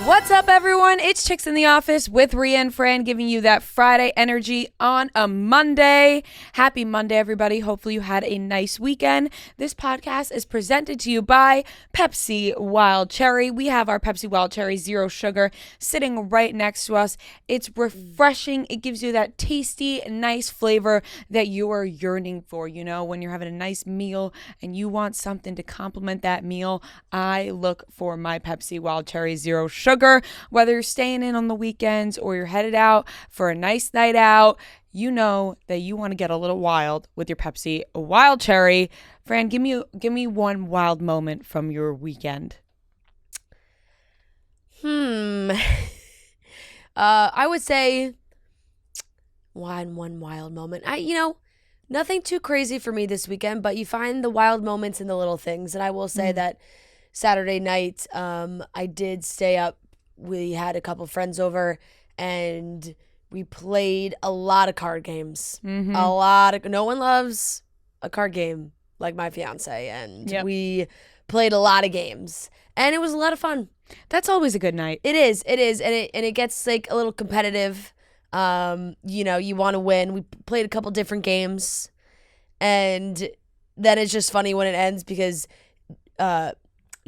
What's up, everyone? It's Chicks in the Office with Rhea and Fran, giving you that Friday energy on a Monday. Happy Monday, everybody. Hopefully you had a nice weekend. This podcast is presented to you by Pepsi Wild Cherry. We have our Pepsi Wild Cherry Zero Sugar sitting right next to us. It's refreshing. It gives you that tasty, nice flavor that you are yearning for. You know, when you're having a nice meal and you want something to complement that meal, I look for my Pepsi Wild Cherry Zero Sugar. Whether you're staying in on the weekends or you're headed out for a nice night out, you know that you want to get a little wild with your Pepsi Wild Cherry. Fran, give me one wild moment from your weekend. I would say one wild moment. Nothing too crazy for me this weekend, but you find the wild moments in the little things. And I will say that Saturday night, I did stay up. We had a couple friends over and we played a lot of card games. No one loves a card game like my fiance. And we played a lot of games and it was a lot of fun. That's always a good night. It is. And it gets like a little competitive. You want to win. We played a couple different games and then it's just funny when it ends because,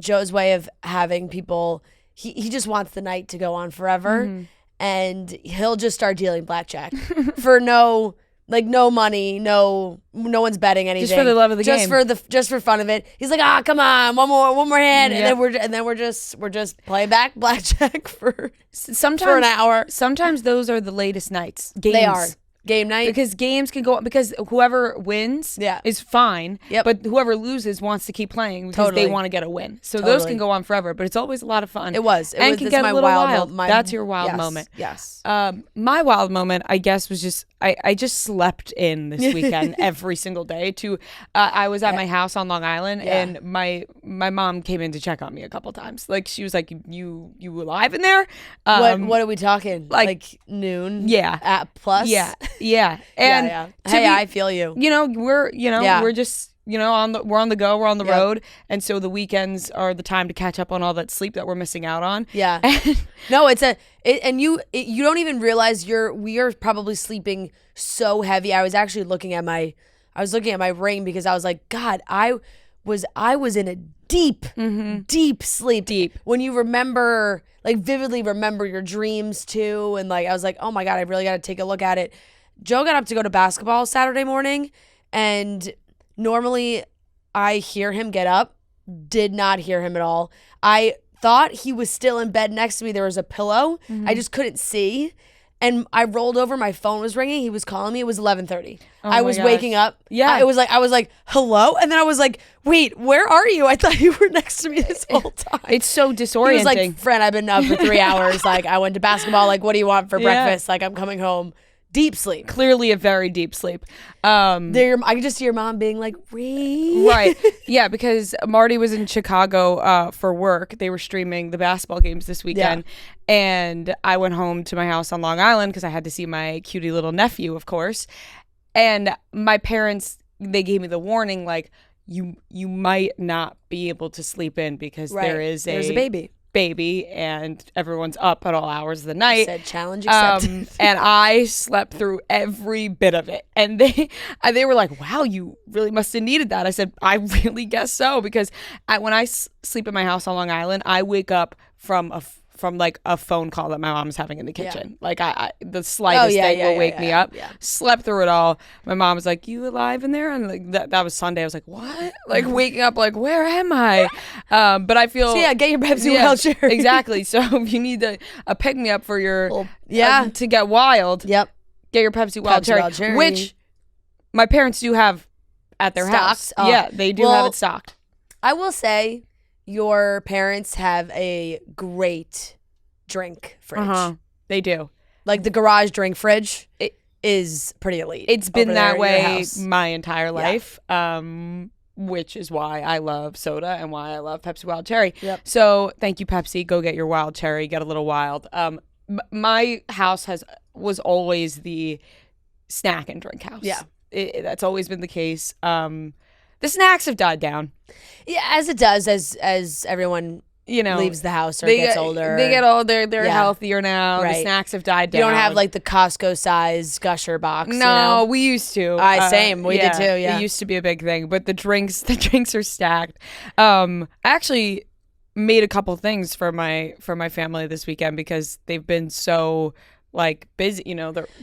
Joe's way of having people, he just wants the night to go on forever, and he'll just start dealing blackjack for no money, no one's betting anything, just for the love of the game, just for fun of it. He's like, come on, one more hand, and then we're just playing back blackjack for an hour. Sometimes those are the latest nights. Games. They are. Game night. Because games can go because whoever wins is fine. Yep. But whoever loses wants to keep playing because they want to get a win. So those can go on forever, but it's always a lot of fun. It was. And can get a little wild. That's your wild moment. Yes. My wild moment, I guess, was just I just slept in this weekend every single day. I was at my house on Long Island and my mom came in to check on me a couple times. Like she was like, you alive in there? What are we talking? Like noon? Yeah. At plus? Yeah. And I feel you. We're just we're on the go, we're on the road, and so the weekends are the time to catch up on all that sleep that we're missing out on. Yeah. No, you don't even realize we are probably sleeping so heavy. I was actually looking at my ring because I was like, God, I was in a deep sleep. Deep. When you remember, like vividly remember your dreams too, and like I was like, oh my God, I really got to take a look at it. Joe got up to go to basketball Saturday morning, and normally I hear him get up. Did not hear him at all. I thought he was still in bed next to me. There was a pillow. I just couldn't see. And I rolled over. My phone was ringing. He was calling me. It was 11:30. I was waking up. Yeah. I was like, hello? And then I was like, wait, where are you? I thought you were next to me this whole time. It's so disorienting. He was like, friend, I've been up for 3 hours. Like, I went to basketball. Like, what do you want for breakfast? Like, I'm coming home. Deep sleep. Clearly a very deep sleep. I could just see your mom being like, Ree. Right. Yeah, because Marty was in Chicago for work. They were streaming the basketball games this weekend. Yeah. And I went home to my house on Long Island because I had to see my cutie little nephew, of course. And my parents, they gave me the warning, like, you might not be able to sleep in because there's a baby and everyone's up at all hours of the night. Said challenge accepted. And I slept through every bit of it. And they were like, wow, you really must have needed that. I said, I really guess so, because when I sleep at my house on Long Island, I wake up from like a phone call that my mom's having in the kitchen. Yeah. Like the slightest thing will wake me up. Yeah. Slept through it all. My mom was like, you alive in there? And like that was Sunday. I was like, what? Like waking up like, where am I? But I feel... So get your Pepsi Wild Cherry. Exactly. So if you need a pick me up for your... to get wild. Yep. Get your Pepsi Wild Cherry. Which my parents do have at their house. Yeah, they do have it stocked. I will say... Your parents have a great drink fridge. They do. Like the garage drink fridge is pretty elite. It's been that way my entire life, which is why I love soda and why I love Pepsi Wild Cherry. Yep. So thank you, Pepsi. Go get your Wild Cherry. Get a little wild. My house was always the snack and drink house. Yeah. That's always been the case. The snacks have died down. Yeah, as it does, as everyone leaves the house or gets older. They get older. They're healthier now. Right. The snacks have died down. You don't have like the Costco size Gusher box. No, we used to. Same. We did too. Yeah, it used to be a big thing. But the drinks are stacked. I actually made a couple things for my family this weekend because they've been so like busy.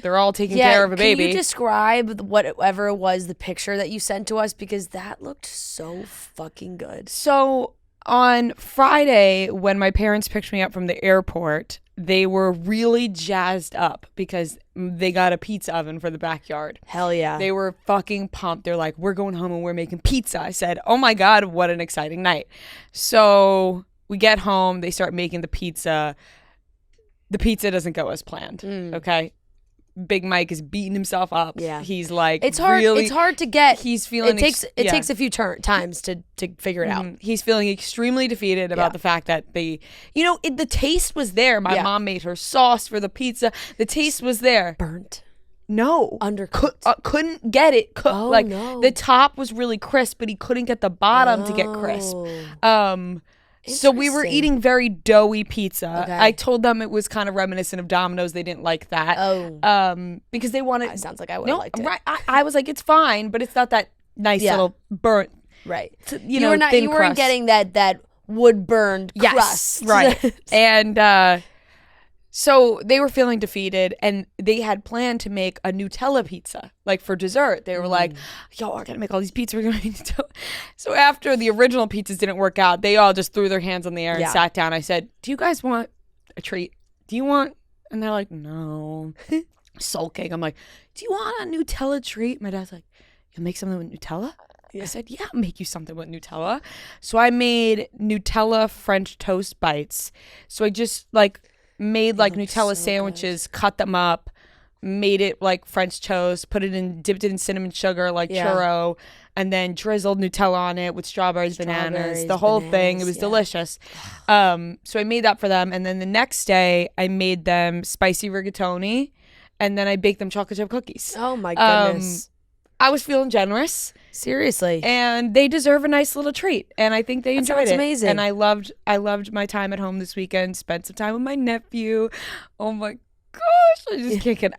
They're all taking care of a baby. Can you describe whatever was the picture that you sent to us, because that looked so fucking good. So on Friday, when my parents picked me up from the airport, they were really jazzed up because they got a pizza oven for the backyard. Hell yeah. They were fucking pumped. They're like, we're going home and we're making pizza. I said, oh my God, what an exciting night. So we get home, they start making the pizza. The pizza doesn't go as planned. Okay. Big Mike is beating himself up. Yeah. He's like, it's hard. Really, it's hard to get. He's feeling. It takes a few times to figure it out. He's feeling extremely defeated about the fact that the taste was there. My mom made her sauce for the pizza. The taste was there. Burnt. No. Undercooked. Couldn't get it cooked. Oh, no. The top was really crisp, but he couldn't get the bottom to get crisp. So we were eating very doughy pizza. Okay. I told them it was kind of reminiscent of Domino's. They didn't like that. Oh. Because they wanted. It sounds like I would have liked it. Right. I was like, it's fine, but it's not that nice little burnt. Right. You weren't getting that wood burned crust. Right. And so they were feeling defeated, and they had planned to make a Nutella pizza, like for dessert. They were like, yo, we're gonna make all these pizzas. We're gonna make Nutella. So after the original pizzas didn't work out, they all just threw their hands in the air and sat down. I said, do you guys want a treat? Do you want? And they're like, no. Sulking. I'm like, do you want a Nutella treat? My dad's like, you'll make something with Nutella? I said, yeah, I'll make you something with Nutella. So I made Nutella French toast bites. So I just made Nutella sandwiches, cut them up, made it like French toast, dipped it in cinnamon sugar churro, and then drizzled Nutella on it with strawberries, bananas, the whole thing. It was delicious. So I made that for them. And then the next day I made them spicy rigatoni, and then I baked them chocolate chip cookies. Oh my goodness. I was feeling generous. Seriously. And they deserve a nice little treat. And I think they enjoyed it. That's amazing. And I loved my time at home this weekend. Spent some time with my nephew. Oh my gosh.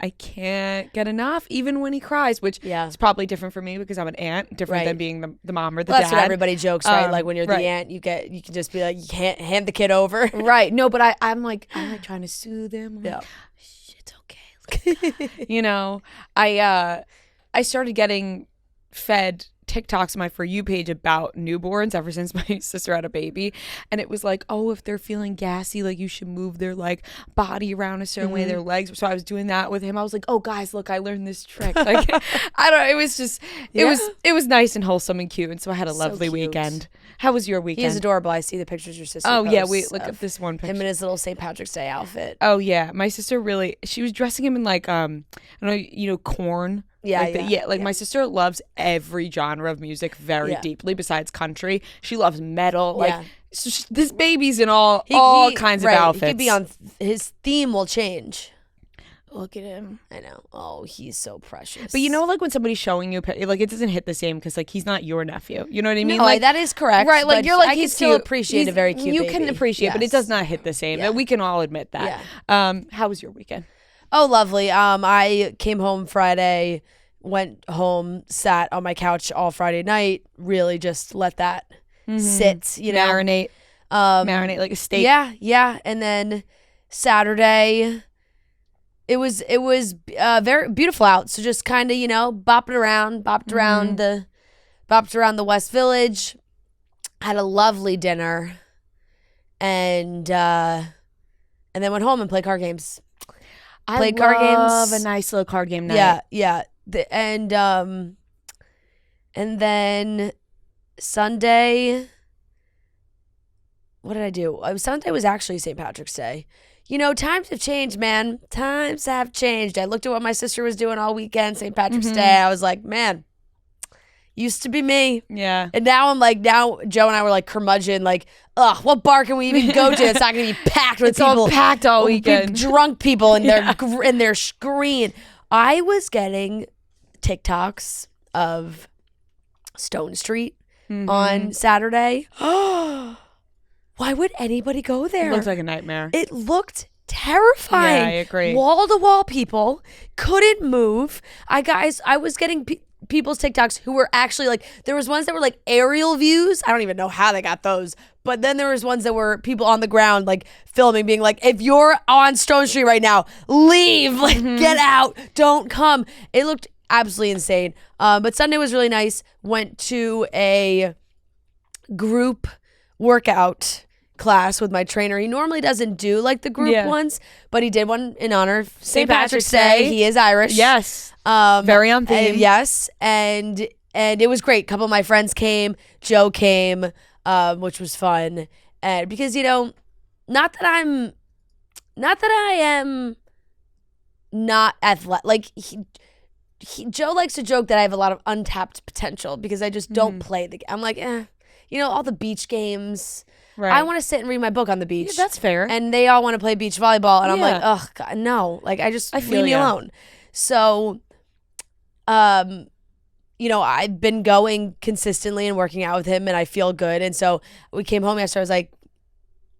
I can't get enough, even when he cries, which is probably different for me because I'm an aunt, different than being the mom or the dad. That's what everybody jokes, right? Like when you're the aunt, you can just be like, you can't hand the kid over. Right. No, but I'm like trying to soothe him. I'm like, it's okay. I started getting fed TikToks on my For You page about newborns ever since my sister had a baby. And it was like, oh, if they're feeling gassy, you should move their body around a certain way, their legs. So I was doing that with him. I was like, oh guys, look, I learned this trick. I don't know. It was just, it was nice and wholesome and cute. And so I had a lovely weekend. How was your weekend? He is adorable. I see the pictures your sister posts. Yeah, we look at this one picture. Him in his little St. Patrick's Day outfit. Oh yeah. My sister she was dressing him in I don't know, corn. My sister loves every genre of music very deeply besides country. She loves metal. So this baby's in all kinds of outfits. He could be on his theme will change. Look at him. I know. Oh, he's so precious. But when somebody's showing you, it doesn't hit the same because he's not your nephew. You know what I mean? No, that is correct. Right? I can still appreciate a very cute You baby. can appreciate, but it does not hit the same. Yeah. We can all admit that. Yeah. How was your weekend? Oh, lovely. I came home Friday, went home, sat on my couch all Friday night, really just let that sit, Marinate. Marinate like a steak. Yeah. And then Saturday, it was very beautiful out. So just kind of, bopped around the West Village, had a lovely dinner, and then went home and played card games. I love a nice little card game night. Yeah. And then Sunday, what did I do? Sunday was actually St. Patrick's Day. Times have changed, man. Times have changed. I looked at what my sister was doing all weekend, St. Patrick's Day. I was like, man, used to be me. Yeah. And now Joe and I were curmudgeon, what bar can we even go to? It's not going to be packed with people. It's all packed all weekend. Drunk people in their screen. I was getting TikToks of Stone Street on Saturday. What why would anybody go there? It looks like a nightmare. It looked terrifying. Yeah, I agree. Wall to wall people couldn't move. I was getting people's TikToks who were actually like, there was ones that were like aerial views. I don't even know how they got those. But then there was ones that were people on the ground like filming, being like, if you're on Stone Street right now, leave, like get out, don't come. It looked absolutely insane. But Sunday was really nice. Went to a group workout class with my trainer. He normally doesn't do like the group ones, but he did one in honor of St. Patrick's Day. He is Irish. Yes. Very on theme. Yes. And it was great. A couple of my friends came. Joe came, which was fun. And because, you know, not that I am not athletic. Like Joe likes to joke that I have a lot of untapped potential because I just don't play the game. I'm like, you know, all the beach games. Right. I want to sit and read my book on the beach. Yeah, that's fair. And they all want to play beach volleyball. And I'm like, oh, God, no. Like, leave me alone. So, you know, I've been going consistently and working out with him, and I feel good. And so we came home yesterday. I was like,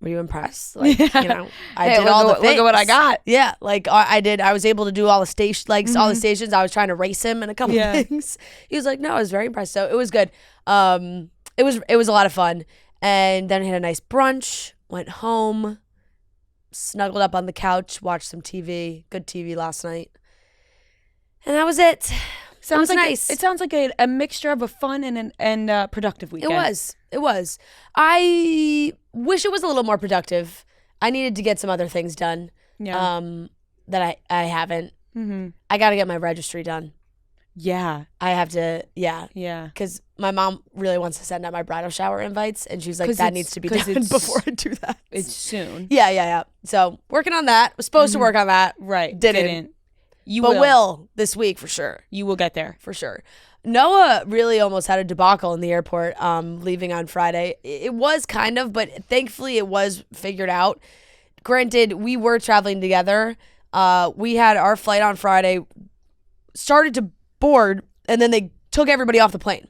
were you impressed? Like, you know, I did all the things. Look at what I got. Yeah, like I did. I was able to do all the all the stations. I was trying to race him in a couple of things. He was like, no, I was very impressed. So it was good. It was a lot of fun. And then I had a nice brunch, went home, snuggled up on the couch, watched some TV, good TV last night. And that was it. Sounds nice. It sounds like a mixture of a fun and productive weekend. It was. I wish it was a little more productive. I needed to get some other things done that I haven't. Mm-hmm. I got to get my registry done. Yeah. I have to, yeah. Yeah. Because my mom really wants to send out my bridal shower invites, and she's like, that needs to be done before I do that. It's soon. Yeah. So, working on that. Was supposed to work on that. Right. Didn't. You will this week for sure. You will get there. For sure. Noah really almost had a debacle in the airport leaving on Friday. It was kind of, but thankfully it was figured out. Granted, we were traveling together. We had our flight on Friday, started to board, and then they took everybody off the plane.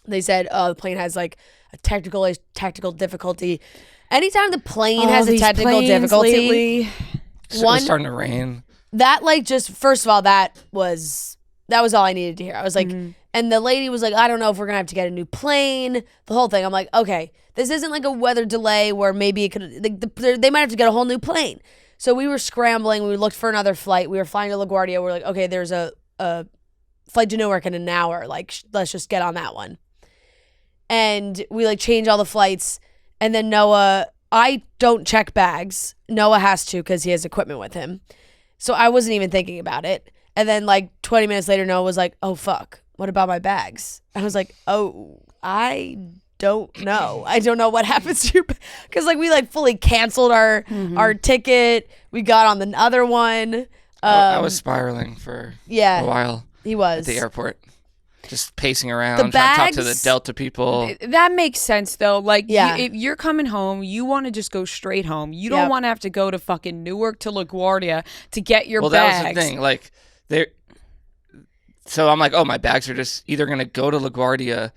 They said, the plane has like a technical difficulty. Anytime the plane has a technical difficulty, it was starting to rain. That like just first of all, that was all I needed to hear. I was like, and the lady was like, I don't know if we're gonna have to get a new plane. The whole thing. I'm like, okay, this isn't like a weather delay where maybe it could. They might have to get a whole new plane. So we were scrambling. We looked for another flight. We were flying to LaGuardia. We're like, okay, there's a flight to Newark in an hour. Like, let's just get on that one. And we like change all the flights. And then Noah, I don't check bags. Noah has to because he has equipment with him. So I wasn't even thinking about it. And then like 20 minutes later, Noah was like, oh, fuck. What about my bags? I was like, oh, I don't know. I don't know what happens to your because like we like fully canceled our ticket. We got on the other one. I was spiraling for a while. He was. At the airport. Just pacing around, trying to talk to the Delta people. That makes sense, though. Like, if you're coming home, you want to just go straight home. You don't want to have to go to fucking Newark to LaGuardia to get your bags. Well, that was the thing. Like, so I'm like, oh, my bags are just either going to go to LaGuardia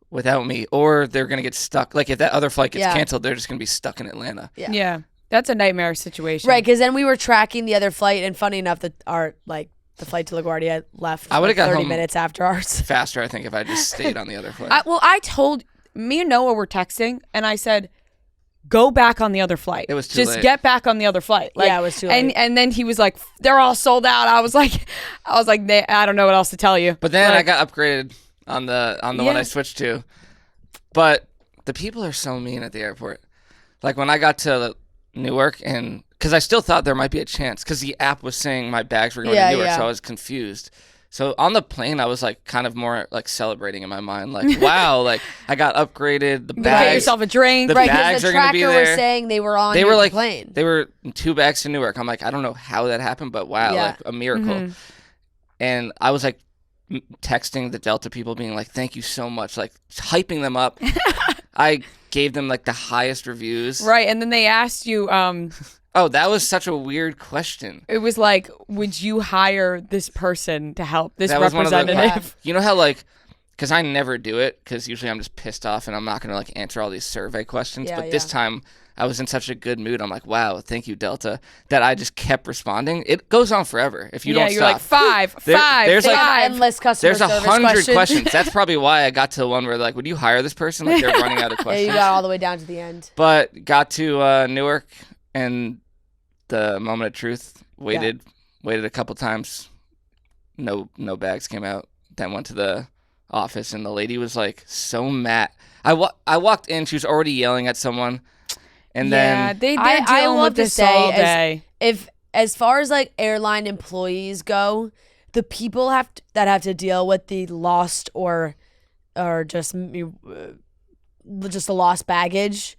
without me, or they're going to get stuck. Like, if that other flight gets canceled, they're just going to be stuck in Atlanta. Yeah. That's a nightmare situation. Right, because then we were tracking the other flight, and funny enough, the flight to LaGuardia left I would have got 30 home minutes after ours. Faster, I think, if I just stayed on the other flight. I told, me and Noah were texting, and I said, go back on the other flight. It was too late. Just get back on the other flight. Like, it was too late. And then he was like, they're all sold out. I was like, I don't know what else to tell you. But then I got upgraded on the one I switched to. But the people are so mean at the airport. Like when I got to Newark, and because I still thought there might be a chance because the app was saying my bags were going to Newark, so I was confused. So on the plane, I was like kind of more like celebrating in my mind, like wow, like I got upgraded. The bags, get yourself a drink. The bags are going to be there. The tracker was saying they were on the plane. They were 2 bags to Newark. I'm like, I don't know how that happened, but wow, like a miracle. And I was like texting the Delta people, being like, thank you so much, like hyping them up. I gave them like the highest reviews. Right, and then they asked you. Oh, that was such a weird question. It was like, would you hire this person to help, this representative? You know how like because I never do it because usually I'm just pissed off and I'm not going to like answer all these survey questions. Yeah, but this time I was in such a good mood. I'm like, wow, thank you, Delta, that I just kept responding. It goes on forever if you don't you're stop. like five. There's like endless customer there's service 100 questions. questions. That's probably why I got to the one where like, would you hire this person? Like they're running out of Yeah, questions. you got all the way down to the end. But got to Newark and the moment of truth. Waited a couple times. No bags came out. Then went to the office and the lady was like so mad. I walked in. She was already yelling at someone. And then they're I dealing love with to this say all day. If as far as like airline employees go, the people that have to deal with the lost or just the lost baggage,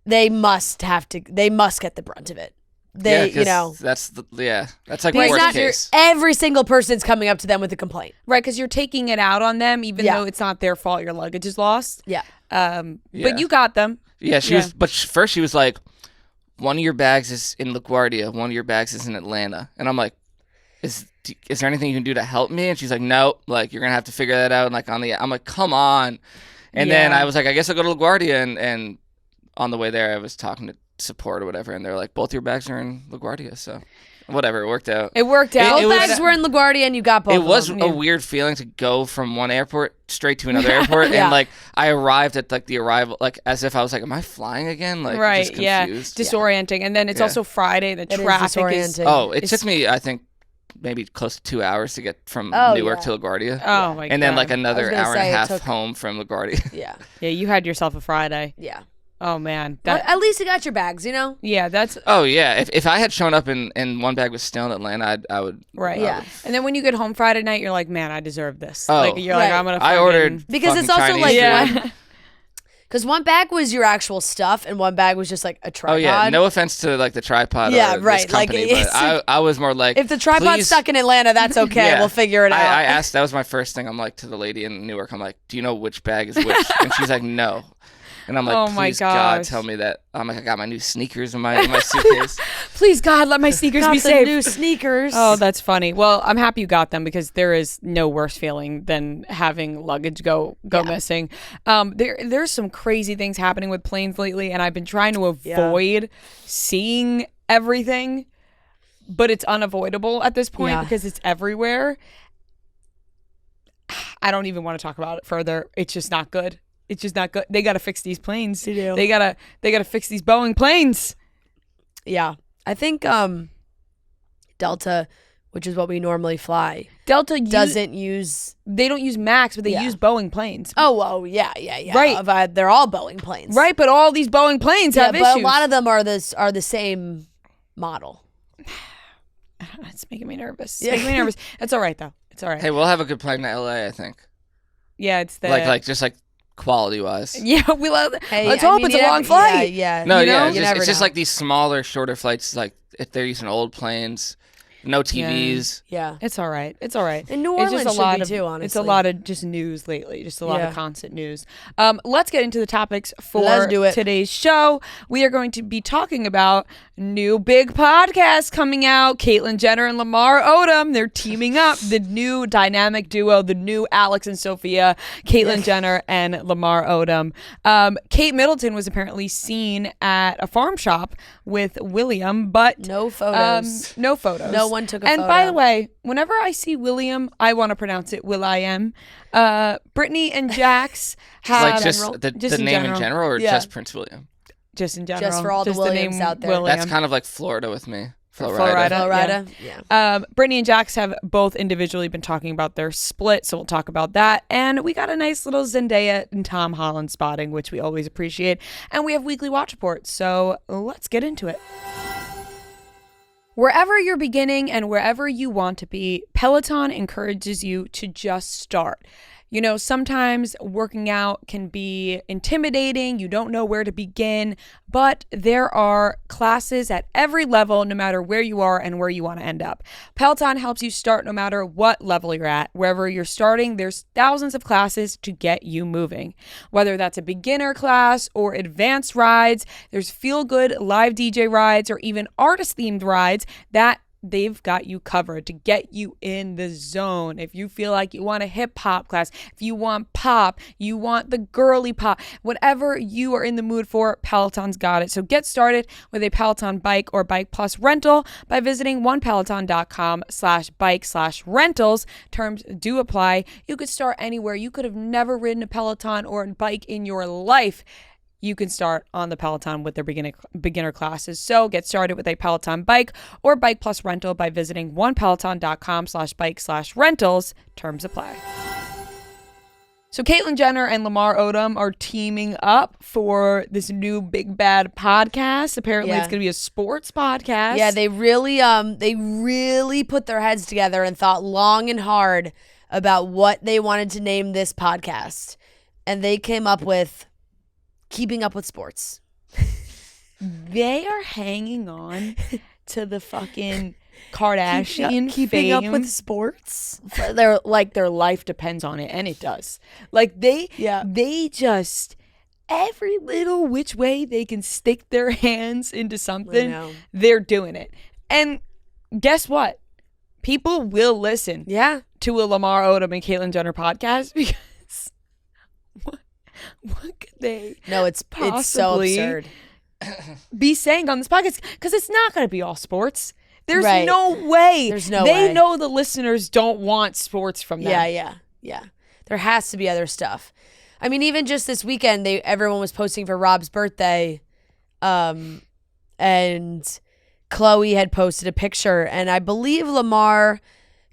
they must get the brunt of it. That's like worst case. Every single person's coming up to them with a complaint, Right, because you're taking it out on them, even though it's not their fault your luggage is lost. Yeah. But you got them. Yeah, she was. But first she was like, one of your bags is in LaGuardia, one of your bags is in Atlanta, and I'm like, is there anything you can do to help me? And she's like, no, like you're gonna have to figure that out. And like I'm like, come on. And then I was like, I guess I'll go to LaGuardia, and on the way there I was talking to support or whatever, and they're like, both your bags are in LaGuardia, so whatever, it worked out. Both bags were in LaGuardia and you got both. It was of them. a weird feeling to go from one airport straight to another airport, and like I arrived at like the arrival, like as if I was like, am I flying again? Like just confused. Disorienting, and then it's also Friday. The traffic is. Oh, it took me, I think, maybe close to 2 hours to get from Newark to LaGuardia. Oh my god! And then like another hour and a half home from LaGuardia. Yeah. Yeah, you had yourself a Friday. Yeah. Oh man, at least you got your bags, you know. Yeah, that's. Oh yeah, if I had shown up and one bag was still in Atlanta, I would. Right. Yeah. And then when you get home Friday night, you're like, man, I deserve this. Oh. Like you're like, I'm gonna. I ordered because it's also Chinese like food. because one bag was your actual stuff and one bag was just like a tripod. Oh yeah, no offense to like the tripod. Yeah, or right. This company, like but I was more like, if the tripod's please. stuck in Atlanta, that's okay. Yeah. We'll figure it out. I asked. That was my first thing. I'm like to the lady in Newark. I'm like, do you know which bag is which? And she's like, no. And I'm like, oh my please God, gosh. tell me that. I'm like, I got my new sneakers in my suitcase. Please God, let my sneakers got be the safe. new sneakers. Oh, that's funny. Well, I'm happy you got them because there is no worse feeling than having luggage go missing. There's some crazy things happening with planes lately, and I've been trying to avoid seeing everything, but it's unavoidable at this point because it's everywhere. I don't even want to talk about it further. It's just not good. It's just not good. They got to fix these planes. They do. They gotta fix these Boeing planes. Yeah. I think Delta, which is what we normally fly, Delta doesn't use. They don't use Max, but they use Boeing planes. Oh, yeah. Right. They're all Boeing planes. Right, but all these Boeing planes have but issues. a lot of them are the same model. It's making me nervous. Yeah. It's making me nervous. It's all right though. It's all right. Hey, we'll have a good plane to LA, I think. Yeah, it's the Like just like quality wise. Yeah, we love. Hey, let's hope it's a long flight. Yeah. No, you know? it's just like these smaller, shorter flights. Like if they're using old planes, no TVs. Yeah. It's all right. It's all right. And New Orleans it's just a should lot be of, too, honestly. It's a lot of just news lately. Just a lot of Yeah. constant news. Let's get into the topics for Let's do it. today's show. We are going to be talking about new big podcast coming out. Caitlyn Jenner and Lamar Odom. They're teaming up. The new dynamic duo, the new Alex and Sophia, Caitlyn Jenner and Lamar Odom. Kate Middleton was apparently seen at a farm shop with William, but No photos. no photos. No one took a and photo. by the way, whenever I see William, I want to pronounce it Will.I.am. Brittany and Jax have Like just general- the in name in general. general, or Yeah. just Prince William. Just in general. Just for all the Williams out there. William. That's kind of like Florida with me. Florida. Florida. Yeah. Brittany and Jax have both individually been talking about their split, so we'll talk about that. And we got a nice little Zendaya and Tom Holland spotting, which we always appreciate. And we have weekly watch reports, so let's get into it. Wherever you're beginning and wherever you want to be, Peloton encourages you to just start. You know, sometimes working out can be intimidating. You don't know where to begin, but there are classes at every level, no matter where you are and where you want to end up. Peloton helps you start no matter what level you're at. Wherever you're starting, there's thousands of classes to get you moving. Whether that's a beginner class or advanced rides, there's feel-good live DJ rides or even artist-themed rides that they've got you covered to get you in the zone. If you feel like you want a hip hop class, if you want pop, you want the girly pop, whatever you are in the mood for, Peloton's got it. So get started with a Peloton bike or bike plus rental by visiting onepeloton.com/bike/rentals. Terms do apply. You could start anywhere. You could have never ridden a Peloton or a bike in your life. You can start on the Peloton with their beginner classes. So get started with a Peloton bike or bike plus rental by visiting onepeloton.com/bike/rentals. Terms apply. So Caitlyn Jenner and Lamar Odom are teaming up for this new big bad podcast. Apparently it's going to be a sports podcast. Yeah, they really put their heads together and thought long and hard about what they wanted to name this podcast. And they came up with Keeping Up with Sports. They are hanging on to the fucking Kardashian keeping fame. up with sports. Their life depends on it, and it does. Like they just every little which way they can stick their hands into something, they're doing it. And guess what? People will listen to a Lamar Odom and Caitlyn Jenner podcast because what could they it's so absurd be saying on this podcast? Because it's not going to be all sports. There's no way. They know the listeners don't want sports from them. Yeah. There has to be other stuff. I mean, even just this weekend, everyone was posting for Rob's birthday, and Chloe had posted a picture, and I believe Lamar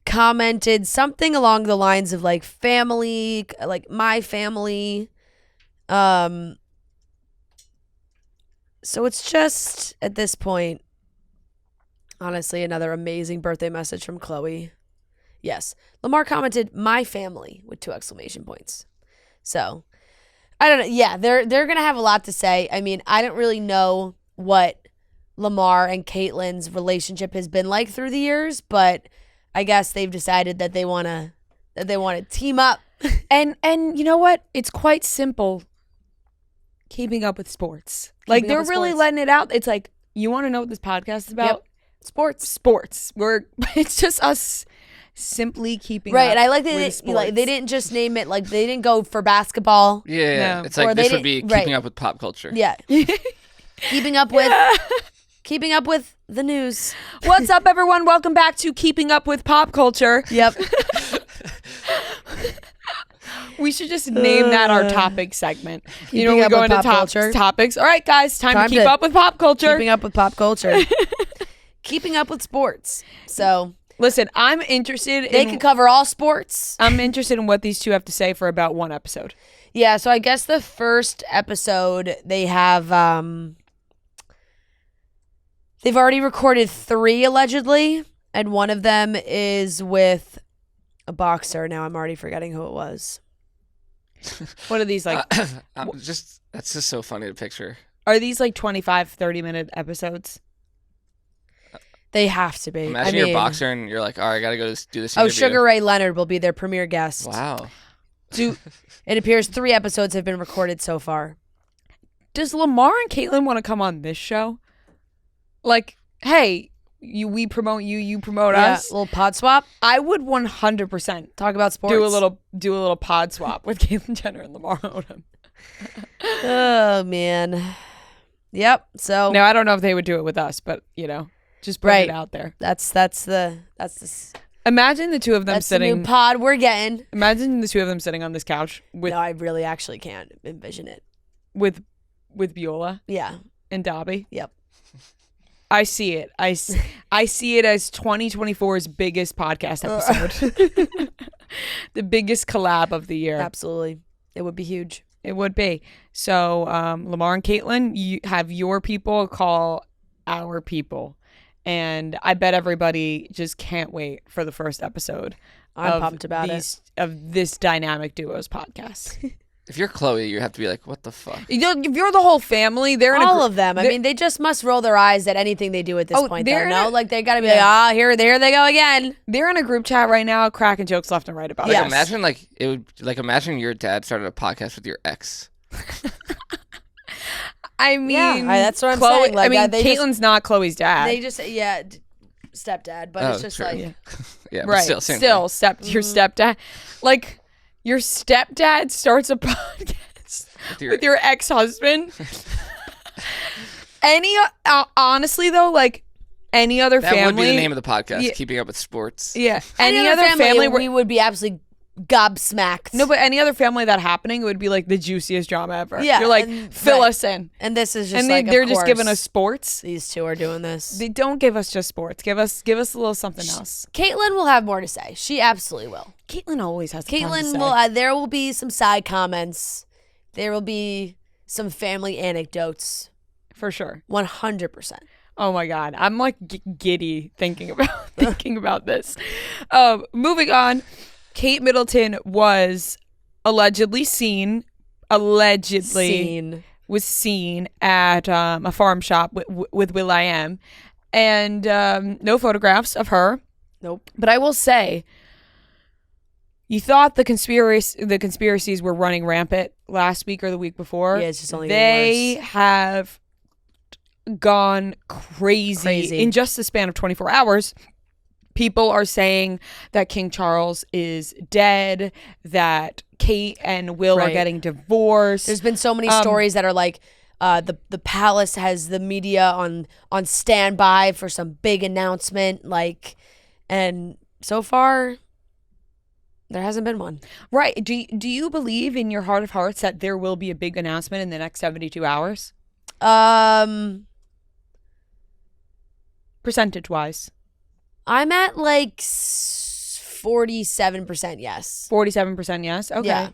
commented something along the lines of like family, like my family. So it's just at this point, honestly, another amazing birthday message from Chloe. Yes, Lamar commented "my family" with 2 exclamation points. So I don't know. Yeah, they're gonna have a lot to say. I mean, I don't really know what Lamar and Caitlyn's relationship has been like through the years, but I guess they've decided that they wanna team up. And you know what? It's quite simple. Keeping up with sports. Like they're really letting it out. It's like, you want to know what this podcast is about? Yep. Sports. It's just us simply keeping right. up. And I like that they didn't just name it, like they didn't go for basketball. Yeah. No. It's like this would be keeping up with pop culture. Yeah. keeping up with the news. What's up, everyone? Welcome back to Keeping Up with Pop Culture. Yep. We should just name that our topic segment. We Keeping up go with into pop culture. topics. All right, guys, time to keep up with pop culture. Keeping up with pop culture. Keeping up with sports. So listen, I'm interested. They can cover all sports. I'm interested in what these two have to say for about one episode. Yeah, so I guess the first episode they have, they've already recorded 3 allegedly, and one of them is with a boxer. Now I'm already forgetting who it was. What are these like? That's just so funny to picture. Are these like 25, 30-minute episodes? They have to be. Imagine you're a boxer and you're like, all right, I got to go do this Oh, interview. Sugar Ray Leonard will be their premiere guest. Wow. It appears 3 episodes have been recorded so far. Does Lamar and Caitlyn want to come on this show? Like, hey, we promote you, you promote us. A little pod swap. I would 100% talk about sports. Do a little pod swap with Caitlyn Jenner and Lamar Odom. Oh man. Yep. So now I don't know if they would do it with us, but just put it out there. That's Imagine the two of them sitting. The new pod we're getting. Imagine the two of them sitting on this couch with. No, I really actually can't envision it. With Beulah. Yeah. And Dobby. Yep. I see it. I see it as 2024's biggest podcast episode. The biggest collab of the year. Absolutely. It would be huge. It would be. So Lamar and Caitlyn, you have your people call our people. And I bet everybody just can't wait for the first episode. I'm pumped about it. Of this Dynamic Duos podcast. If you're Chloe, you have to be like, what the fuck? If you're the whole family, they're all of them. I mean, they just must roll their eyes at anything they do at this point. Though, no, like they gotta be like, here they go again. They're in a group chat right now, cracking jokes left and right about it. Imagine imagine your dad started a podcast with your ex. I mean, that's what I'm saying. Like, Caitlyn's not Chloe's dad. They just stepdad, but it's just true. like Yeah, but Right. still, same Still, thing. your stepdad. Like, your stepdad starts a podcast with your ex-husband. Honestly, though, like, any other that family. would be the name of the podcast, Yeah. Keeping Up with Sports. Yeah. any other family we would be absolutely gobsmacked. No, but any other family that happening, it would be like the juiciest drama ever. Yeah, You're like, and- fill right. us in. And this is just And like, they're of just giving course, us sports. these two are doing this. They don't give us just sports. Give us a little something else. Caitlyn will have more to say. She absolutely will. Caitlyn always has. Caitlyn Caitlyn will. There will be some side comments. There will be some family anecdotes. for sure. 100%. Oh my God, I'm like giddy thinking about this. Moving on, Kate Middleton was allegedly seen at a farm shop with Will.i.am, and no photographs of her. Nope. But I will say, you thought the conspiracies were running rampant last week or the week before. Yeah, it's just only they getting worse. have gone crazy in just the span of 24 hours. People are saying that King Charles is dead, that Kate and Will are Right. getting divorced. There's been so many stories that are like the palace has the media on standby for some big announcement, like, and so far there hasn't been one. Right. Do you believe in your heart of hearts that there will be a big announcement in the next 72 hours? Percentage-wise. I'm at like 47% yes. 47% yes? Okay. Yeah.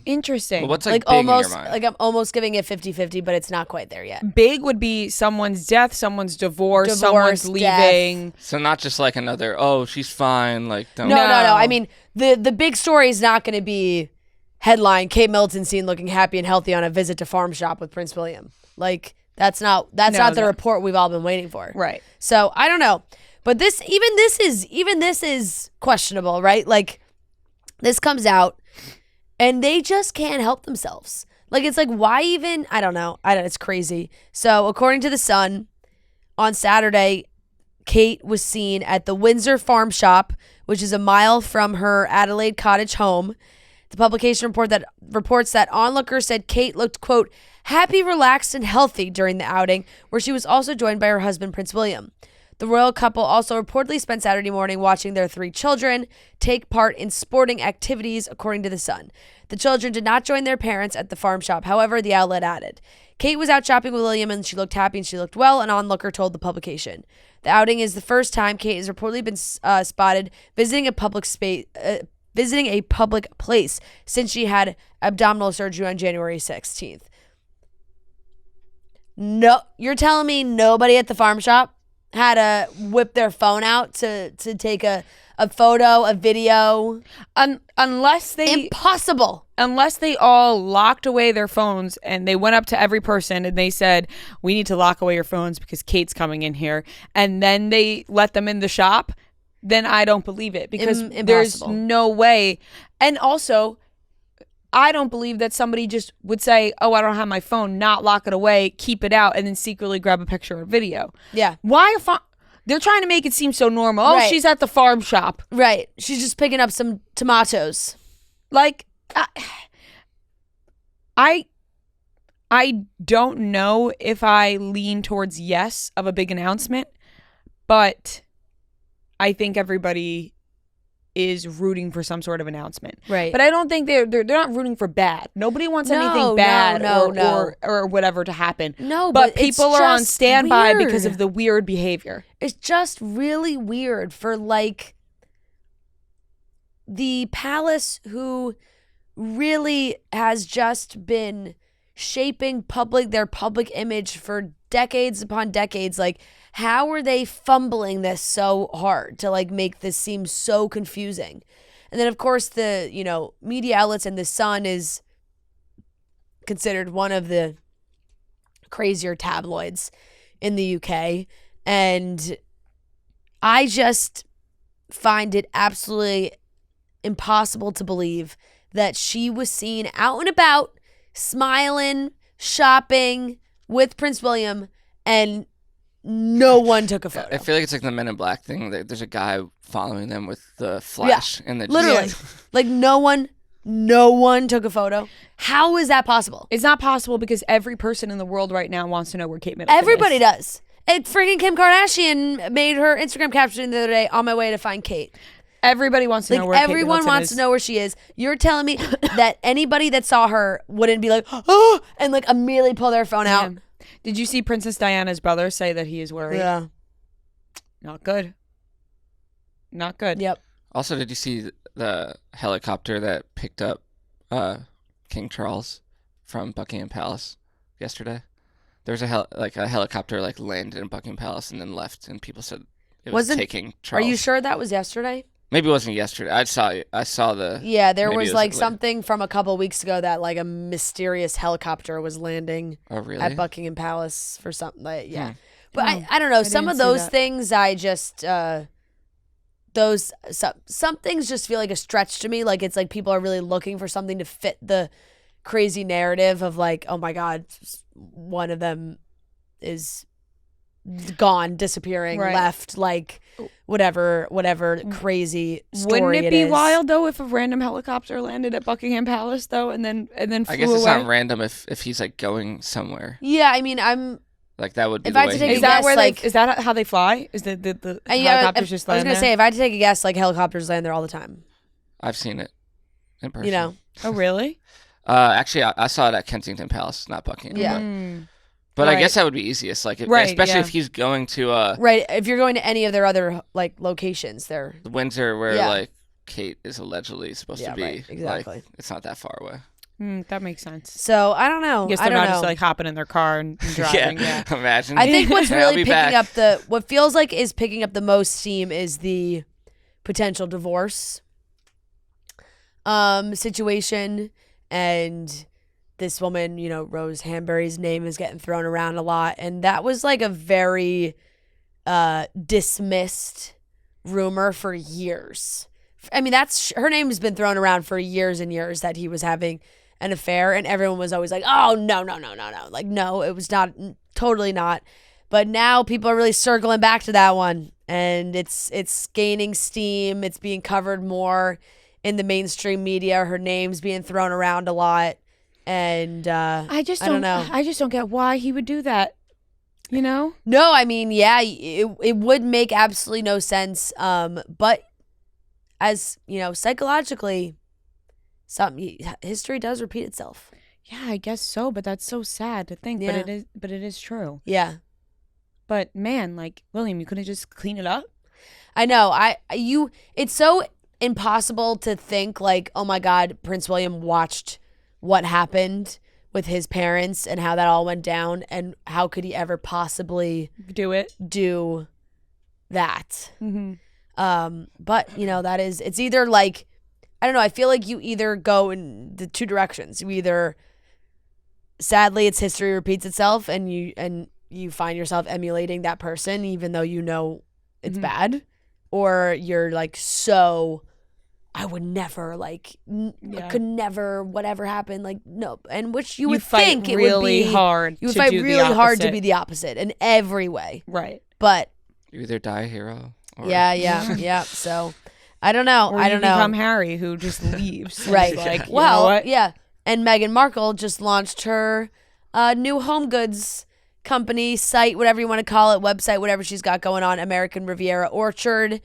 Interesting. Well, what's Like big almost, in your mind? like I'm almost giving it 50-50, but it's not quite there yet. Big would be someone's death, someone's divorce, someone's Divorce, leaving. So not just like another, oh, she's fine, like don't. No. No. I mean, the big story is not going to be headline Kate Middleton seen looking happy and healthy on a visit to farm shop with Prince William. Like that's not the report we've all been waiting for. Right. So I don't know, but this is questionable, right? Like this comes out, and they just can't help themselves. Like it's like why even? I don't know. It's crazy. So according to The Sun, on Saturday, Kate was seen at the Windsor Farm Shop, which is a mile from her Adelaide cottage home. The publication reports that onlookers said Kate looked, quote, happy, relaxed, and healthy during the outing, where she was also joined by her husband, Prince William. The royal couple also reportedly spent Saturday morning watching their 3 children take part in sporting activities, according to The Sun. The children did not join their parents at the farm shop. However, the outlet added, Kate was out shopping with William, and she looked happy and she looked well, an onlooker told the publication. The outing is the first time Kate has reportedly been spotted visiting a public place since she had abdominal surgery on January 16th. No, you're telling me nobody at the farm shop had to whip their phone out to take a photo, a video? Unless they Impossible. Unless they all locked away their phones and they went up to every person and they said, we need to lock away your phones because Kate's coming in here, and then they let them in the shop, then I don't believe it, because there's Impossible. no way. And also, I don't believe that somebody just would say, oh, I don't have my phone, not lock it away, keep it out, and then secretly grab a picture or video. Yeah. Why are they're trying to make it seem so normal. Oh, Right. she's at the farm shop. Right. She's just picking up some tomatoes. Like, I don't know if I lean towards yes of a big announcement, but I think everybody is rooting for some sort of announcement. Right. But I don't think they're not rooting for bad. Nobody wants No, anything bad no. or whatever to happen. No, but but it's people are on just standby weird. because of the weird behavior. It's just really weird for like the palace, who really has just been shaping their public image for decades upon decades. Like, how are they fumbling this so hard to like make this seem so confusing? And then of course the, media outlets, and The Sun is considered one of the crazier tabloids in the UK. And I just find it absolutely impossible to believe that she was seen out and about, smiling, shopping with Prince William, and no one took a photo. I feel like it's like the Men in Black thing. There's a guy following them with the flash, and they literally, like no one took a photo. How is that possible? It's not possible because every person in the world right now wants to know where Kate Middleton Everybody is. does. And freaking Kim Kardashian made her Instagram caption the other day, on my way to find Kate. Everybody wants to know where Kate Middleton is. Everyone wants to know where she is. You're telling me that anybody that saw her wouldn't be like, oh, and like immediately pull their phone out. Did you see Princess Diana's brother say that he is worried? Yeah. Not good. Not good. Yep. Also, did you see the helicopter that picked up King Charles from Buckingham Palace yesterday? There was a helicopter landed in Buckingham Palace and then left, and people said it was taking Charles. Are you sure that was yesterday? Maybe it wasn't yesterday. I saw the. Yeah, there was something from a couple weeks ago that like a mysterious helicopter was landing at Buckingham Palace for something. Yeah, but I don't know. Some of those things I just some things just feel like a stretch to me. Like it's like people are really looking for something to fit the crazy narrative of like, oh my God, one of them is gone, disappearing, left, like whatever crazy story. Wouldn't it be wild though if a random helicopter landed at Buckingham Palace though, and then flew away? I guess it's not random if he's like going somewhere. Yeah, I mean, I'm like that would be. If I had to take a guess, is that how they fly? Is the helicopters just land there? I was gonna say, if I had to take a guess, like helicopters land there all the time. I've seen it in person. You know? Oh really? Actually, I saw it at Kensington Palace, not Buckingham. Yeah. But I guess that would be easiest, especially if he's going to if you're going to any of their other like locations, there. Windsor, where Kate is allegedly supposed to be. Right, exactly. Like, it's not that far away. That makes sense. So I don't know. I guess they're not just like hopping in their car and driving. Yeah, imagine. I think what's really picking up what feels like is picking up the most steam is the potential divorce situation, and this woman, Rose Hambury's name is getting thrown around a lot, and that was like a very dismissed rumor for years. I mean, her name has been thrown around for years and years that he was having an affair, and everyone was always like, oh, no. Like, no, it was not, totally not. But now people are really circling back to that one, and it's gaining steam. It's being covered more in the mainstream media. Her name's being thrown around a lot, and I don't know. I just don't get why he would do that. No, I mean, yeah, it would make absolutely no sense. But as psychologically, history does repeat itself. Yeah, I guess so, but that's so sad to think. Yeah. But it is true. Yeah. But man, like William, you couldn't just clean it up. I know. It's so impossible to think like, oh my God, Prince William watched what happened with his parents and how that all went down, and how could he ever possibly do that? Mm-hmm. But it's either like, I don't know, I feel like you either go in the two directions. You either, sadly, it's history repeats itself, and you find yourself emulating that person even though it's bad, or you're like, so I would never could never, whatever happened, like, no. And which you would think it would be hard. You would fight really hard to be the opposite in every way. Right. But you either die a hero or yeah. So I don't know. Or you become Harry, who just leaves. Right. Like, yeah. And Meghan Markle just launched her new home goods company, site, whatever you want to call it, website, whatever she's got going on, American Riviera Orchard.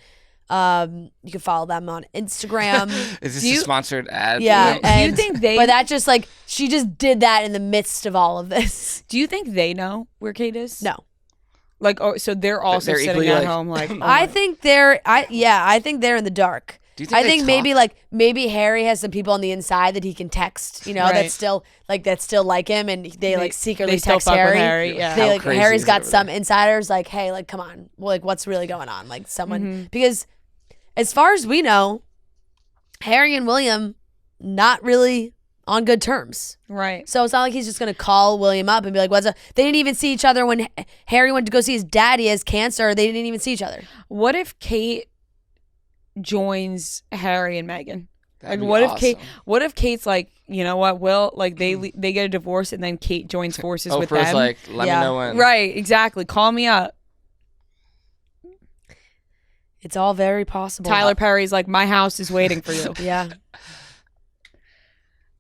You can follow them on Instagram. Is this a sponsored ad? Yeah. Do you think but that just she just did that in the midst of all of this. Do you think they know where Kate is? No. Like, so they're also sitting at home like, I think they're in the dark. Do you think maybe Harry has some people on the inside that he can text, right. that still like him, and they secretly still text fuck Harry. With Harry. Yeah. Harry's got some insiders like, hey, like, come on, well, what's really going on? Like, someone, because as far as we know, Harry and William not really on good terms. Right. So it's not like he's just going to call William up and be like, what's up? They didn't even see each other when Harry went to go see his dad. He has cancer. They didn't even see each other. What if Kate joins Harry and Meghan? That'd Like, be what if Kate's like, you know what, Will, like they get a divorce and then Kate joins forces with them. like, let me know when. Right, exactly. Call me up. It's all very possible. Tyler Perry's like, my house is waiting for you. Yeah.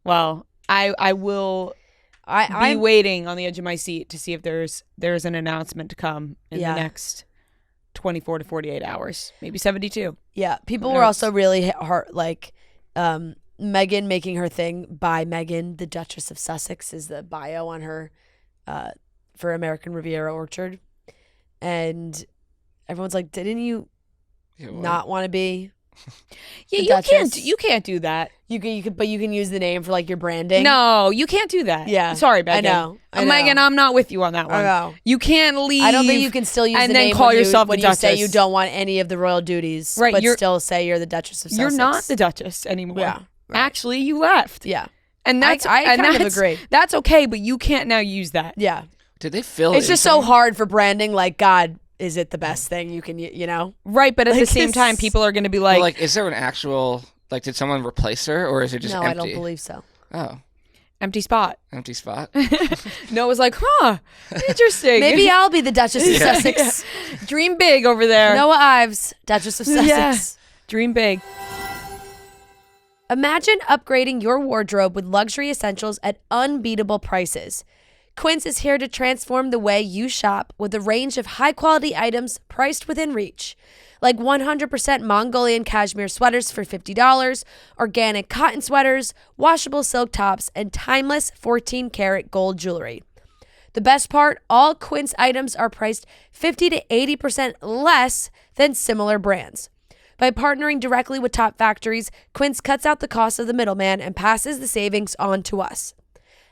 Well, I will be waiting on the edge of my seat to see if there's an announcement to come in the next 24 to 48 hours, maybe 72. Yeah, people were also really hard, like Meghan making her thing by Meghan, the Duchess of Sussex, is the bio on her for American Riviera Orchard, and everyone's like, didn't you not want to be? Yeah, you can't do that. You can, but you can use the name for like your branding. No, you can't do that. Yeah, sorry, Megan. I know. Megan, I'm not with you on that one. I know. You can't leave. I don't think you can still use and the then name call when yourself when the you say Duchess. you don't want any of the royal duties, right? But still say you're the Duchess of Sussex. You're not the Duchess anymore. Yeah, right. Actually, you left. Yeah, and that's I kind of agree. That's okay, but you can't now use that. Yeah. Did they fill? It's just so hard for branding. Like, God, is it the best thing you can? Right, but at the same time, people are going to be like, well, like, is there an actual? Like, did someone replace her, or is it just empty? No, I don't believe so. Oh. Empty spot. Empty spot. Noah's like, interesting. Maybe I'll be the Duchess of Sussex. Yeah. Dream big over there. Noah Ives, Duchess of Sussex. Yeah. Dream big. Imagine upgrading your wardrobe with luxury essentials at unbeatable prices. Quince is here to transform the way you shop with a range of high-quality items priced within reach. Like 100% Mongolian cashmere sweaters for $50, organic cotton sweaters, washable silk tops, and timeless 14-karat gold jewelry. The best part, all Quince items are priced 50 to 80% less than similar brands. By partnering directly with top factories, Quince cuts out the cost of the middleman and passes the savings on to us.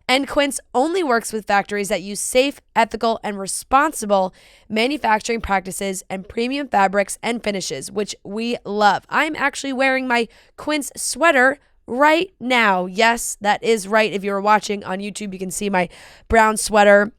And Quince only works with factories that use safe, ethical, and responsible manufacturing practices and premium fabrics and finishes, which we love. I'm actually wearing my Quince sweater right now. Yes, that is right. If you're watching on YouTube, you can see my brown sweater.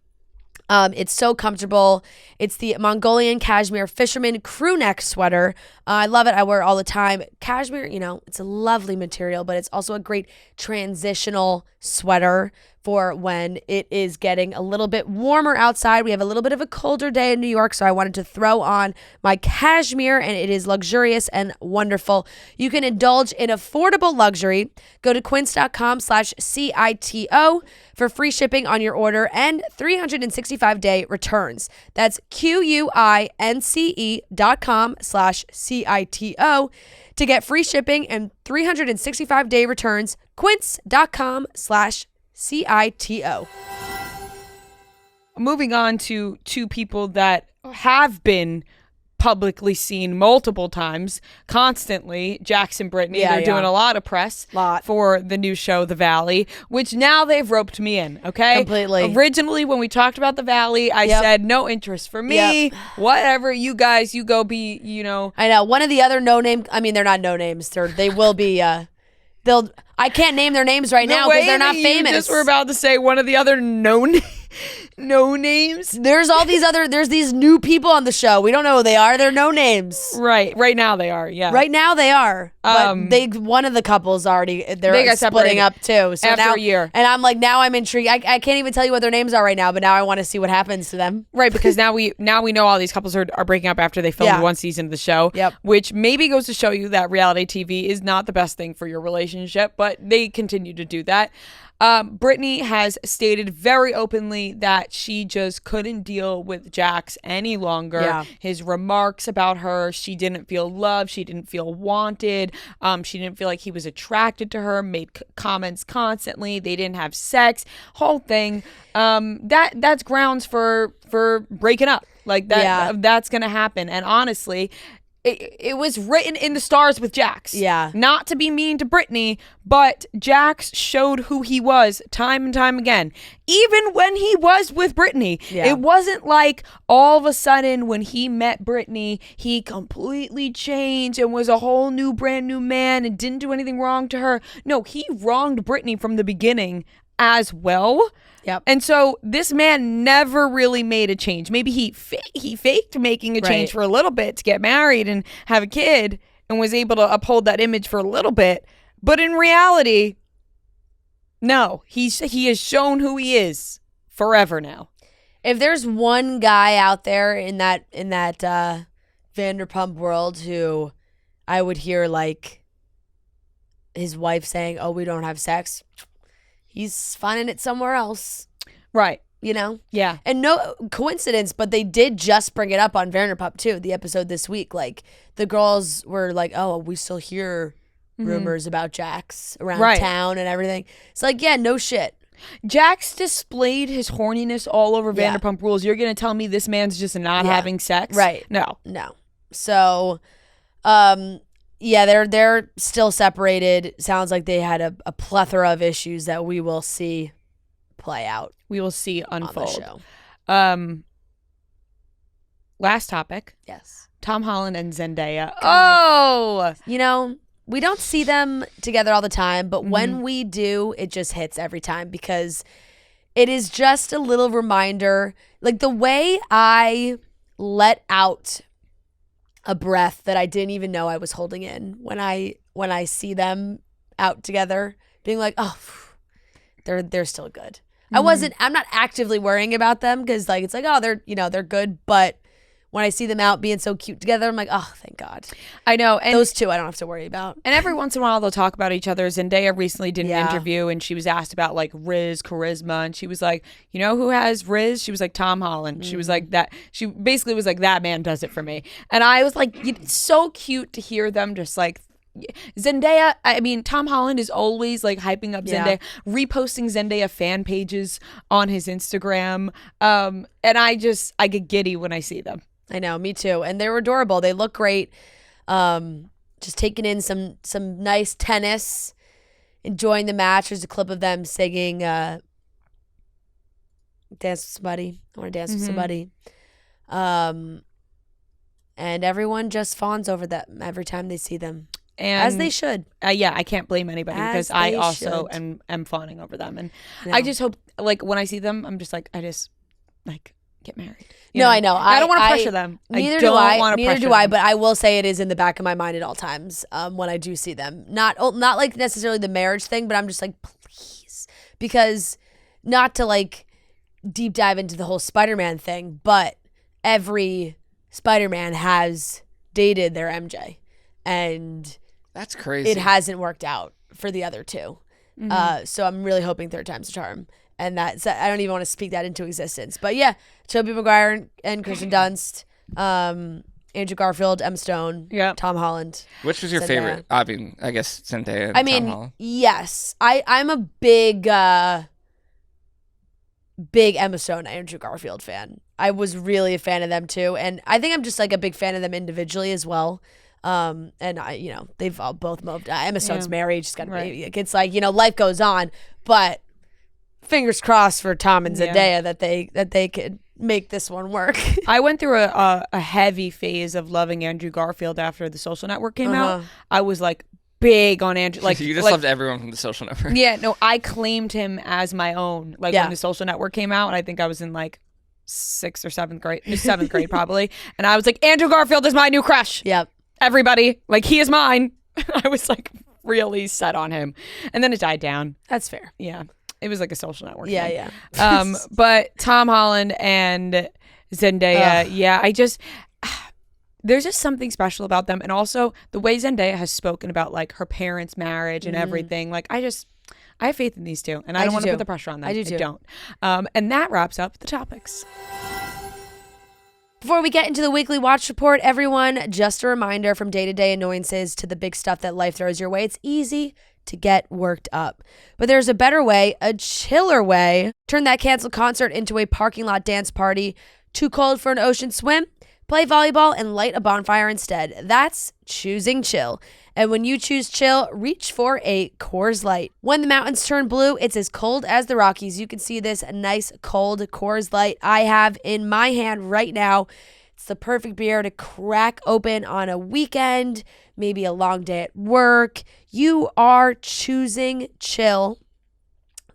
It's so comfortable. It's the Mongolian cashmere fisherman crew neck sweater. I love it. I wear it all the time. Cashmere, it's a lovely material, but it's also a great transitional sweater for when it is getting a little bit warmer outside. We have a little bit of a colder day in New York, so I wanted to throw on my cashmere, and it is luxurious and wonderful. You can indulge in affordable luxury. Go to quince.com/CITO for free shipping on your order and 365-day returns. That's QUINCE.com/CITO to get free shipping and 365-day returns. Quince.com/CITO. Moving on to two people that have been publicly seen multiple times, constantly, Jax and Brittany. They're doing a lot of press for the new show, The Valley, which now they've roped me in, okay? Completely. Originally, when we talked about The Valley, I said, no interest for me, whatever, you guys, you go be, I know, one of the other they're not no names, they will be, I can't name their names right now because they're not famous. You just were about to say one of the other no names. There's these new people on the show. We don't know who they are. They're no names. Right now they are. Yeah. Right now they are. But one of the couples already they got splitting up too. So after now, a year. And I'm like, now I'm intrigued. I can't even tell you what their names are right now, but now I want to see what happens to them. Right, because now we know all these couples are breaking up after they filmed one season of the show. Yep. Which maybe goes to show you that reality TV is not the best thing for your relationship, but they continue to do that. Brittany has stated very openly that she just couldn't deal with Jax any longer. Yeah. His remarks about her, she didn't feel loved, she didn't feel wanted, she didn't feel like he was attracted to her, made comments constantly, they didn't have sex, whole thing. That's grounds for breaking up. Like that, that's gonna happen. And honestly, it was written in the stars with Jax. Yeah. Not to be mean to Brittany, but Jax showed who he was time and time again. Even when he was with Brittany. Yeah. It wasn't like all of a sudden when he met Brittany, he completely changed and was a whole new, brand new man and didn't do anything wrong to her. No, he wronged Brittany from the beginning as well. Yep. And so this man never really made a change. Maybe he faked making a change for a little bit to get married and have a kid and was able to uphold that image for a little bit. But in reality, no, he has shown who he is forever now. If there's one guy out there in that Vanderpump world who I would hear like his wife saying, "Oh, we don't have sex." He's finding it somewhere else. Right. You know? Yeah. And no coincidence, but they did just bring it up on Vanderpump too, the episode this week. Like the girls were like, "Oh, we still hear rumors about Jax around town and everything." It's like, yeah, no shit. Jax displayed his horniness all over Vanderpump Rules. You're going to tell me this man's just not having sex? Right. No. So, they're still separated. Sounds like they had a plethora of issues that we will see play out. We will see unfold. On the show. Last topic. Yes. Tom Holland and Zendaya. Oh! You know, we don't see them together all the time, but when we do, it just hits every time because it is just a little reminder. Like the way I let out a breath that I didn't even know I was holding in when I see them out together, being like, "Oh, they're still good." I'm not actively worrying about them because like it's like, oh, they're good, but when I see them out being so cute together, I'm like, oh, thank God. I know. And those two I don't have to worry about. And every once in a while they'll talk about each other. Zendaya recently did an interview and she was asked about like Riz charisma and she was like, you know who has Riz? She was like, Tom Holland. She was like that. She basically was like, that man does it for me. And I was like, it's so cute to hear them just like Zendaya. I mean, Tom Holland is always like hyping up Zendaya, reposting Zendaya fan pages on his Instagram. And I get giddy when I see them. I know, me too. And they were adorable. They look great. Just taking in some nice tennis, enjoying the match. There's a clip of them singing Dance with Somebody. I want to dance with somebody. And everyone just fawns over them every time they see them. And as they should. I can't blame anybody because I also am fawning over them. And I just hope, like, when I see them, I'm just like, get married. I know. I don't want to pressure them. Neither do I. But I will say it is in the back of my mind at all times when I do see them. Not like necessarily the marriage thing, but I'm just like, please, because not to like deep dive into the whole Spider-Man thing, but every Spider-Man has dated their MJ, and that's crazy. It hasn't worked out for the other two. So I'm really hoping third time's a charm. And I don't even want to speak that into existence. But yeah, Tobey Maguire and Kirsten Dunst, Andrew Garfield, Emma Stone, Tom Holland. Which was your favorite? I mean, I guess Zendaya and Tom Holland. Yes. I'm a big Emma Stone, Andrew Garfield fan. I was really a fan of them too. And I think I'm just like a big fan of them individually as well. And they've all both moved. Emma Stone's married. She's got a baby. It's like, life goes on, but fingers crossed for Tom and Zendaya that they could make this one work. I went through a heavy phase of loving Andrew Garfield after The Social Network came out. I was like big on Andrew. Like you just loved everyone from The Social Network. Yeah, no, I claimed him as my own. Like when The Social Network came out, and I think I was in like 6th or 7th grade, 7th grade probably, and I was like, Andrew Garfield is my new crush. Yep. Everybody, like he is mine. I was like really set on him, and then it died down. That's fair. Yeah. It was like a Social Network thing. Yeah. But Tom Holland and Zendaya, there's just something special about them. And also the way Zendaya has spoken about like her parents' marriage and everything. Like I have faith in these two, and I don't want to put the pressure on them. I do too. I don't. And that wraps up the topics. Before we get into the weekly watch report, everyone, just a reminder, from day-to-day annoyances to the big stuff that life throws your way, it's easy to get worked up. But there's a better way, a chiller way. Turn that canceled concert into a parking lot dance party. Too cold for an ocean swim? Play volleyball and light a bonfire instead. That's choosing chill. And when you choose chill, reach for a Coors Light. When the mountains turn blue, it's as cold as the Rockies. You can see this nice cold Coors Light I have in my hand right now. It's the perfect beer to crack open on a weekend, maybe a long day at work. You are choosing chill.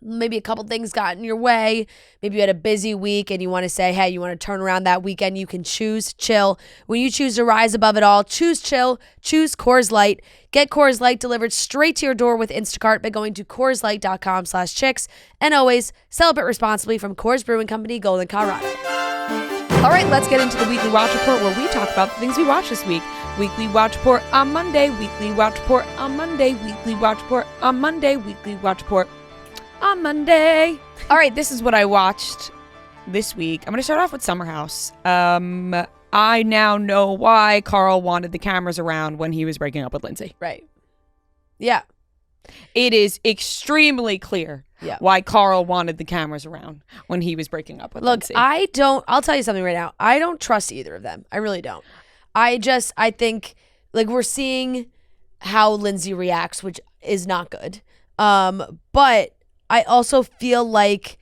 Maybe a couple things got in your way. Maybe you had a busy week and you want to say, hey, you want to turn around that weekend. You can choose chill. When you choose to rise above it all, choose chill, choose Coors Light. Get Coors Light delivered straight to your door with Instacart by going to CoorsLight.com/chicks. And always celebrate responsibly from Coors Brewing Company, Golden, Colorado. All right, let's get into the Weekly Watch Report where we talk about the things we watched this week. Weekly Watch Report on Monday, Weekly Watch Report on Monday, Weekly Watch Report on Monday, Weekly Watch Report on Monday. All right, this is what I watched this week. I'm going to start off with Summer House. I now know why Carl wanted the cameras around when he was breaking up with Lindsay. Right. Yeah. It is extremely clear why Carl wanted the cameras around when he was breaking up with Lindsay. I'll tell you something right now. I don't trust either of them. I really don't. I think like we're seeing how Lindsay reacts, which is not good. But I also feel like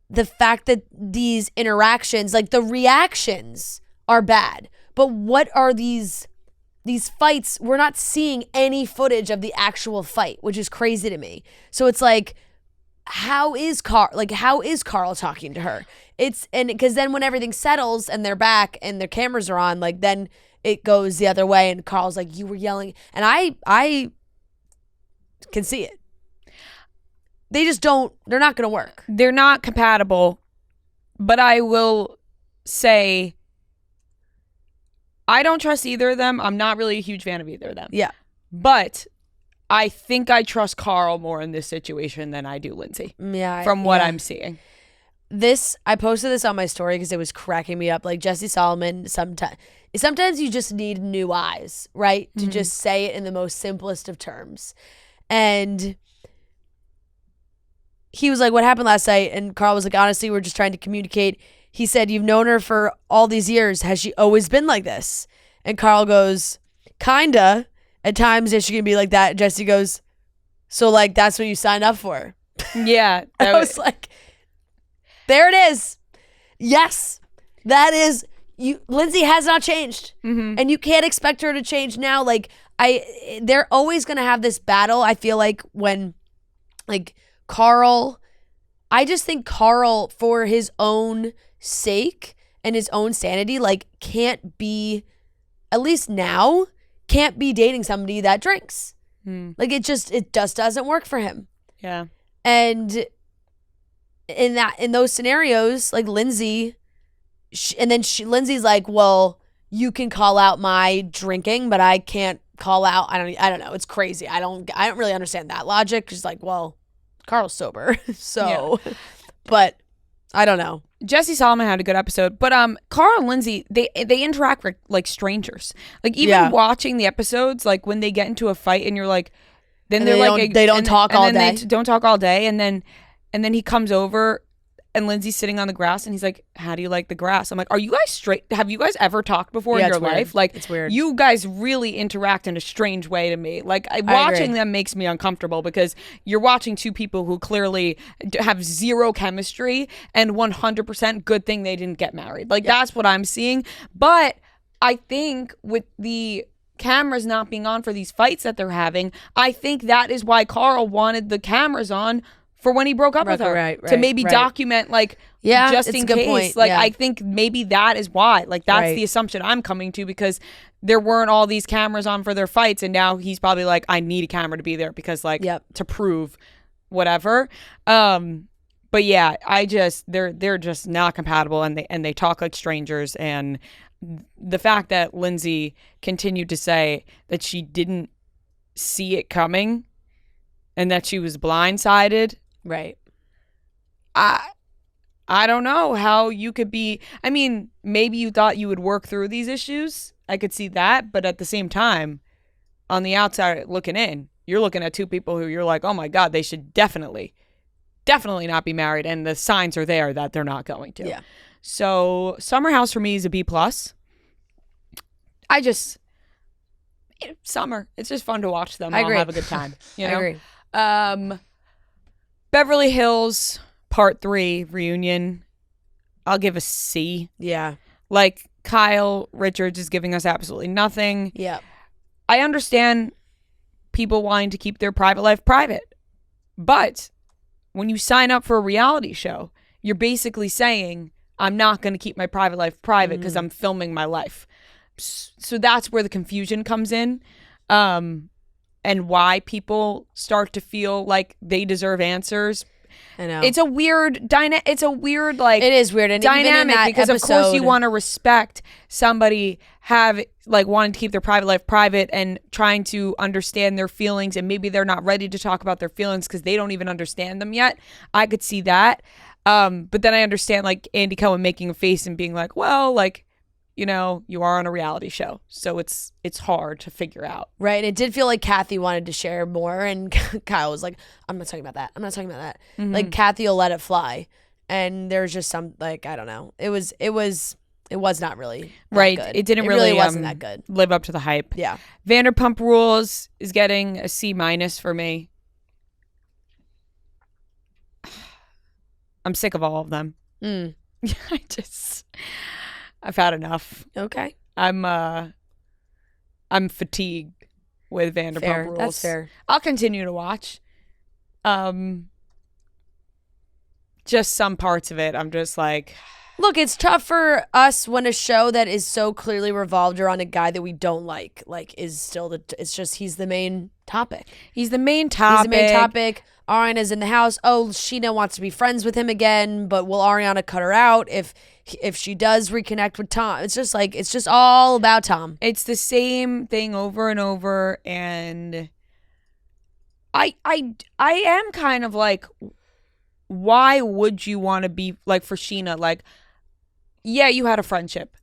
the fact that these interactions, like the reactions are bad, but what are these fights? We're not seeing any footage of the actual fight, which is crazy to me. So it's like, how is Carl talking to her? Because then when everything settles and they're back and their cameras are on, like then it goes the other way and Carl's like, you were yelling. And I can see it. They're not going to work. They're not compatible, but I will say I don't trust either of them. I'm not really a huge fan of either of them. Yeah. But I think I trust Carl more in this situation than I do Lindsay. Yeah. From what I'm seeing. I posted this on my story because it was cracking me up. Like Jesse Solomon, sometimes you just need new eyes, right? To just say it in the most simplest of terms. And he was like, what happened last night? And Carl was like, honestly, we're just trying to communicate. He said, you've known her for all these years. Has she always been like this? And Carl goes, kinda. At times, is she gonna be like that? And Jesse goes, so like, that's what you signed up for? Yeah. I was like, there it is. Yes, that is you. Lindsay has not changed. And you can't expect her to change now. Like they're always gonna have this battle. I feel like when like Carl, I just think Carl, for his own sake and his own sanity, like can't be, at least now, can't be dating somebody that drinks. Like it just doesn't work for him. Yeah. And in those scenarios, like Lindsay, Lindsay's like, well, you can call out my drinking, but I can't call out. I don't know. It's crazy. I don't really understand that logic. She's like, well, Carl's sober, so, but I don't know. Jesse Solomon had a good episode, but Carl and Lindsay, they interact like strangers. Like even watching the episodes, like when they get into a fight and you're like, then they're like they don't talk all day. They don't talk all day, and then he comes over and Lindsay's sitting on the grass and he's like, how do you like the grass? I'm like, are you guys straight? Have you guys ever talked before in your life? Like, it's weird. You guys really interact in a strange way to me. Like watching them makes me uncomfortable because you're watching two people who clearly have zero chemistry, and 100% good thing they didn't get married. Like that's what I'm seeing. But I think with the cameras not being on for these fights that they're having, I think that is why Carl wanted the cameras on for when he broke up with her, to maybe document, like, just in case. Point. Like, I think maybe that is why. Like, that's the assumption I'm coming to, because there weren't all these cameras on for their fights, and now he's probably like, I need a camera to be there because, like, to prove whatever. But yeah, they're just not compatible, and they talk like strangers. And the fact that Lindsay continued to say that she didn't see it coming and that she was blindsided. Right. I don't know how you could be. I mean, maybe you thought you would work through these issues. I could see that. But at the same time, on the outside looking in, you're looking at two people who you're like, oh my God, they should definitely not be married. And the signs are there that they're not going to. Yeah. So Summer House for me is a B+. Summer. It's just fun to watch them. I'll have a good time. You know? I agree. Beverly Hills Part 3 reunion, I'll give a C. Yeah. Like, Kyle Richards is giving us absolutely nothing. Yeah. I understand people wanting to keep their private life private, but when you sign up for a reality show, you're basically saying, I'm not going to keep my private life private because I'm filming my life. So that's where the confusion comes in. And why people start to feel like they deserve answers. I know. It's a weird it's a weird like it is weird and dynamic even in that because episode, of course you want to respect somebody wanting to keep their private life private and trying to understand their feelings, and maybe they're not ready to talk about their feelings because they don't even understand them yet. I could see that. But then I understand like Andy Cohen making a face and being like, well, like, you know, you are on a reality show, so it's hard to figure out. Right. And it did feel like Kathy wanted to share more, and Kyle was like, I'm not talking about that. I'm not talking about that. Mm-hmm. Like Kathy will let it fly. And there's just some like, I don't know. It was not really that Right. good. It didn't really wasn't that good. live up to the hype. Yeah. Vanderpump Rules is getting a C- for me. I'm sick of all of them. I've had enough. Okay. I'm fatigued with Vanderpump Fair. Rules. That's fair. I'll continue to watch. Just some parts of it, I'm just like, Look, it's tough for us when a show that is so clearly revolved around a guy that we don't like is still it's just he's the main topic. he's the main topic. Ariana's in the house. Oh, Sheena wants to be friends with him again, but will Ariana cut her out if she does reconnect with Tom? It's just like, it's just all about Tom. It's the same thing over and over, and I am kind of like, why would you want to be like, for Sheena, like, yeah, you had a friendship,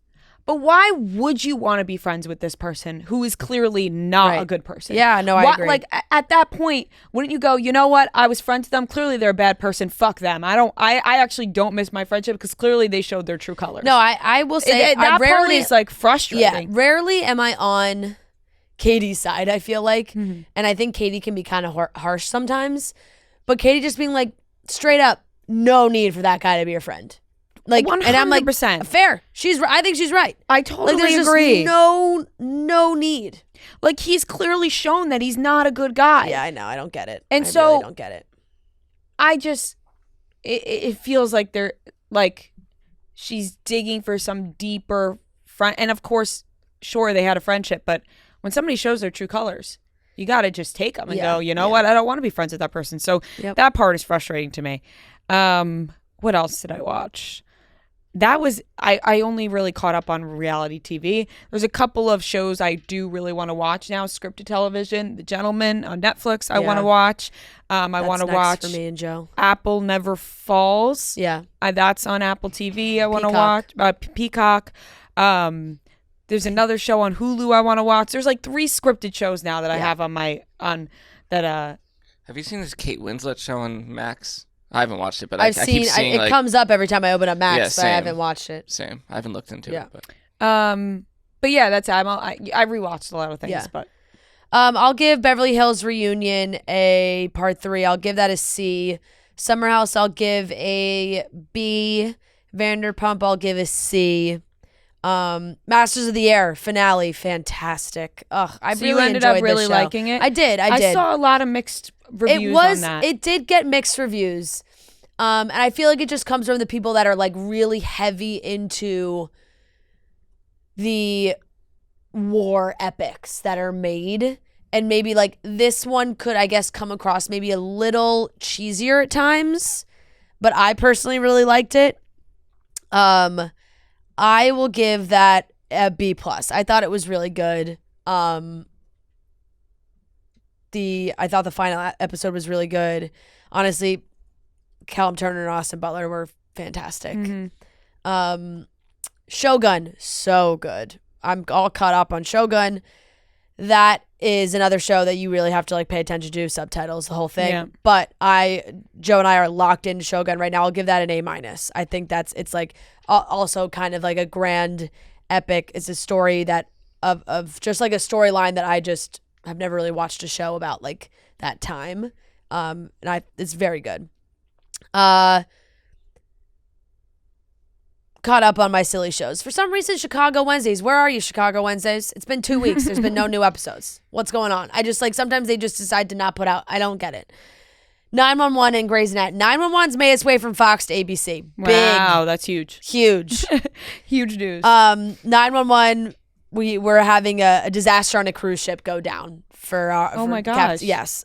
but why would you want to be friends with this person who is clearly not a good person? Yeah, no, I agree. Like at that point, wouldn't you go, you know what? I was friends with them. Clearly they're a bad person. Fuck them. I actually don't miss my friendship because clearly they showed their true colors. No, I will say that part is like frustrating. Yeah, rarely am I on Katie's side, I feel like. And I think Katie can be kind of harsh sometimes. But Katie just being like, straight up, no need for that guy to be your friend. Like, 100%. and I'm like, fair. I think she's right. I totally like, there's agree. Just no need. Like, he's clearly shown that he's not a good guy. Yeah, I know. I don't get it. And I so really don't get it. I just, it feels like they're like, she's digging for some deeper friend. And of course, sure, they had a friendship, but when somebody shows their true colors, you got to just take them and go, you know what? I don't want to be friends with that person. So that part is frustrating to me. What else did I watch? That was, I only really caught up on reality TV. There's a couple of shows I do really want to watch now. Scripted television, The Gentleman on Netflix, I want to watch. I want to watch for me and Joe. Apple Never Falls. Yeah. That's on Apple TV. I want to watch. Peacock. There's another show on Hulu I want to watch. There's like 3 scripted shows now that I have on that. Have you seen this Kate Winslet show on Max? I haven't watched it, but I've I keep seeing it comes up every time I open up Max, but I haven't watched it. Same. I haven't looked into it. But yeah, that's I rewatched a lot of things, but I'll give Beverly Hills Reunion a part 3. I'll give that a C. Summer House, I'll give a B. Vanderpump, I'll give a C. Masters of the Air finale, fantastic. Ugh, I so really you ended enjoyed up really this show. liking it. I did. I saw a lot of mixed reviews on that. It did get mixed reviews, and I feel like it just comes from the people that are like really heavy into the war epics that are made, and maybe like this one could, I guess, come across maybe a little cheesier at times, but I personally really liked it. I will give that a B+. I thought it was really good. I thought the final episode was really good. Honestly, Callum Turner and Austin Butler were fantastic. Shogun, so good. I'm all caught up on Shogun. That is another show that you really have to like pay attention to, subtitles, the whole thing. Yeah. But Joe and I are locked into Shogun right now. I'll give that an A-. I think it's like also kind of like a grand epic. It's a story that of just like a storyline that I just have never really watched a show about like that time. And it's very good. Caught up on my silly shows. For some reason, Chicago Wednesdays. Where are you, Chicago Wednesdays? It's been 2 weeks. There's been no new episodes. What's going on? I just like, sometimes they just decide to not put out. I don't get it. 911 and Grey's Anatomy. 911's made its way from Fox to ABC. Wow, that's huge. Huge. Huge news. 911 we were having a disaster on a cruise ship go down for Oh my gosh. yes.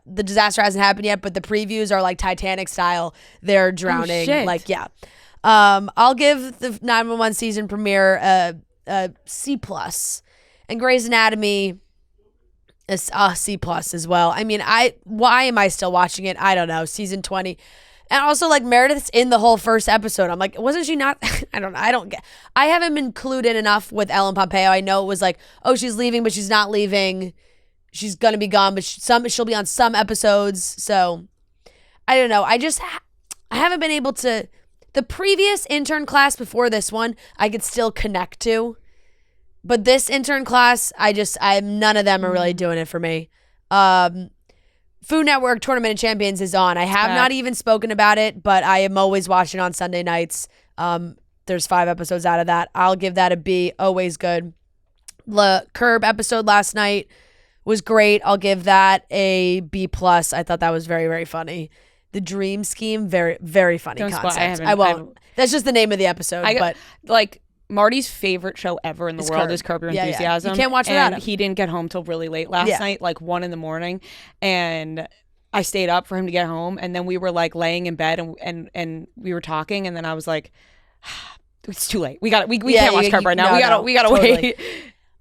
The disaster hasn't happened yet, but the previews are like Titanic style. They're drowning. shit. Like, yeah. I'll give the 911 season premiere a C+. And Grey's Anatomy is C+ as well. I mean, why am I still watching it? I don't know. Season 20. And also, like, Meredith's in the whole first episode. I'm like, wasn't she not? I don't know. I haven't been clued in enough with Ellen Pompeo. I know it was like, oh, she's leaving, but she's not leaving. She's going to be gone, but she'll be on some episodes. So, I don't know. I haven't been able to. The previous intern class before this one, I could still connect to. But this intern class, none of them are really doing it for me. Food Network Tournament of Champions is on. I have not even spoken about it, but I am always watching on Sunday nights. There's 5 episodes out of that. I'll give that a B. Always good. The Curb episode last night was great. I'll give that a B+. I thought that was very, very funny. The Dream Scheme, very, very funny concept. I won't. That's just the name of the episode. But like Marty's favorite show ever in the world is Curb Your Enthusiasm. You can't watch without him. He didn't get home till really late last night, like 1 a.m, and I stayed up for him to get home. And then we were like laying in bed and we were talking, and then I was like, it's too late. We can't watch Curb right now. We gotta totally wait.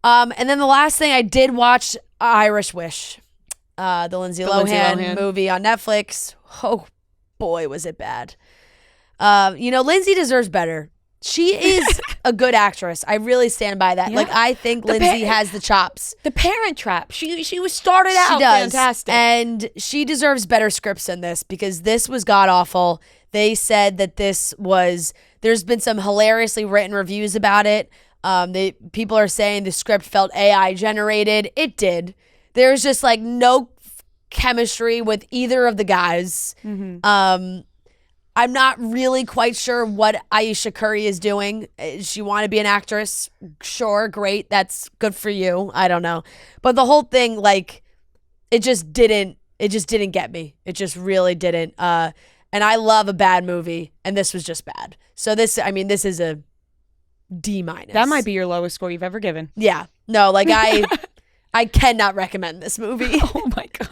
And then the last thing I did watch, Irish Wish, the Lindsay Lohan movie on Netflix. Oh boy, was it bad. Lindsay deserves better. She is a good actress. I really stand by that. Yeah. Like, I think Lindsay has the chops. The Parent Trap. She was started out fantastic. And she deserves better scripts than this, because this was god-awful. They said that there's been some hilariously written reviews about it. People are saying the script felt AI generated. It did. There's just like no chemistry with either of the guys. Mm-hmm. I'm not really quite sure what Aisha Curry is doing. Does she want to be an actress? Sure, great. That's good for you. I don't know. But the whole thing, like, it just didn't get me. It just really didn't. And I love a bad movie, and this was just bad. So this is a D-. That might be your lowest score you've ever given. Yeah. No, like I cannot recommend this movie. Oh my God.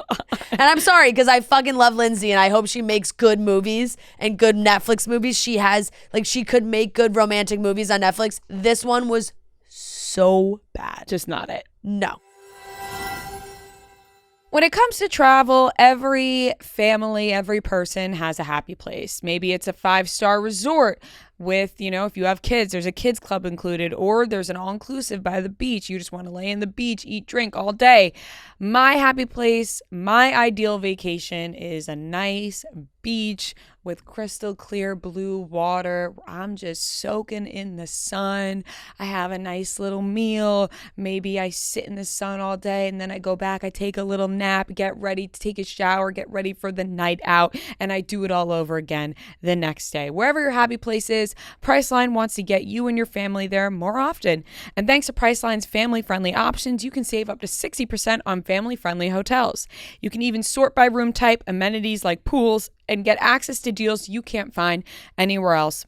And I'm sorry, because I fucking love Lindsay, and I hope she makes good movies and good Netflix movies. She could make good romantic movies on Netflix. This one was so bad. Just not it. No. When it comes to travel, every family, every person has a happy place. Maybe it's a 5-star resort with, if you have kids, there's a kids club included, or there's an all-inclusive by the beach. You just want to lay in the beach, eat, drink all day. My happy place, my ideal vacation is a nice beach with crystal clear blue water. I'm just soaking in the sun. I have a nice little meal. Maybe I sit in the sun all day, and then I go back, I take a little nap, get ready to take a shower, get ready for the night out, and I do it all over again the next day. Wherever your happy place is, Priceline wants to get you and your family there more often. And thanks to Priceline's family-friendly options, you can save up to 60% on family-friendly hotels. You can even sort by room type, amenities like pools, and get access to deals you can't find anywhere else.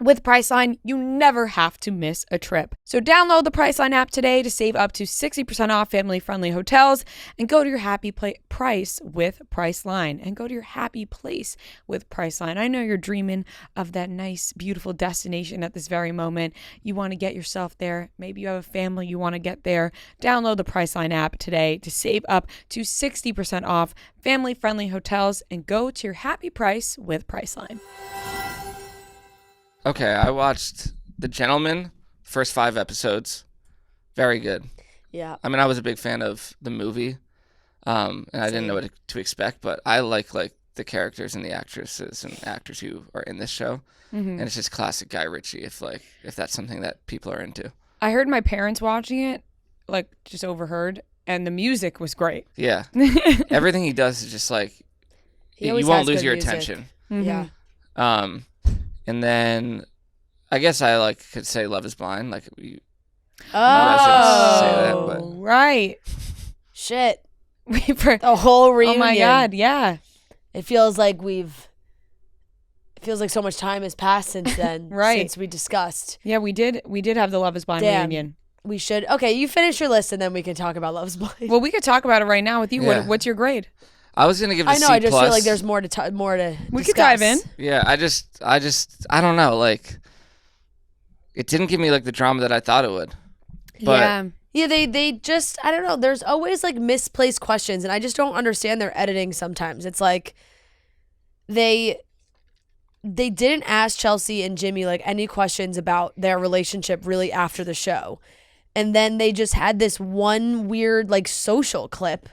With Priceline, you never have to miss a trip. So download the Priceline app today to save up to 60% off family-friendly hotels, and go to your happy price with Priceline. And go to your happy place with Priceline. I know you're dreaming of that nice, beautiful destination at this very moment. You want to get yourself there. Maybe you have a family you want to get there. Download the Priceline app today to save up to 60% off family-friendly hotels, and go to your happy price with Priceline. Okay, I watched The Gentleman, first 5 episodes. Very good. Yeah. I mean, I was a big fan of the movie, and I didn't know what to expect, but I like the characters and the actresses and actors who are in this show, and it's just classic Guy Ritchie if that's something that people are into. I heard my parents watching it, just overheard, and the music was great. Yeah. Everything he does is just you won't lose your attention. Mm-hmm. Yeah. And then I guess I could say Love is Blind. Oh, say that, but. Right. Shit. The whole reunion. Oh my God, yeah. It feels like so much time has passed since then. Right. Since we discussed. Yeah, we did have the Love is Blind reunion. we should. Okay, you finish your list and then we can talk about Love is Blind. Well, we could talk about it right now with you. Yeah. What's your grade? I was gonna give it a I know. C+. I just feel like there's more to We discuss. could dive in. Yeah, I don't know. Like, it didn't give me like the drama that I thought it would. But Yeah, they just, I don't know. There's always like misplaced questions, and I just don't understand their editing sometimes. It's like they didn't ask Chelsea and Jimmy like any questions about their relationship really after the show. And then they just had this one weird like social clip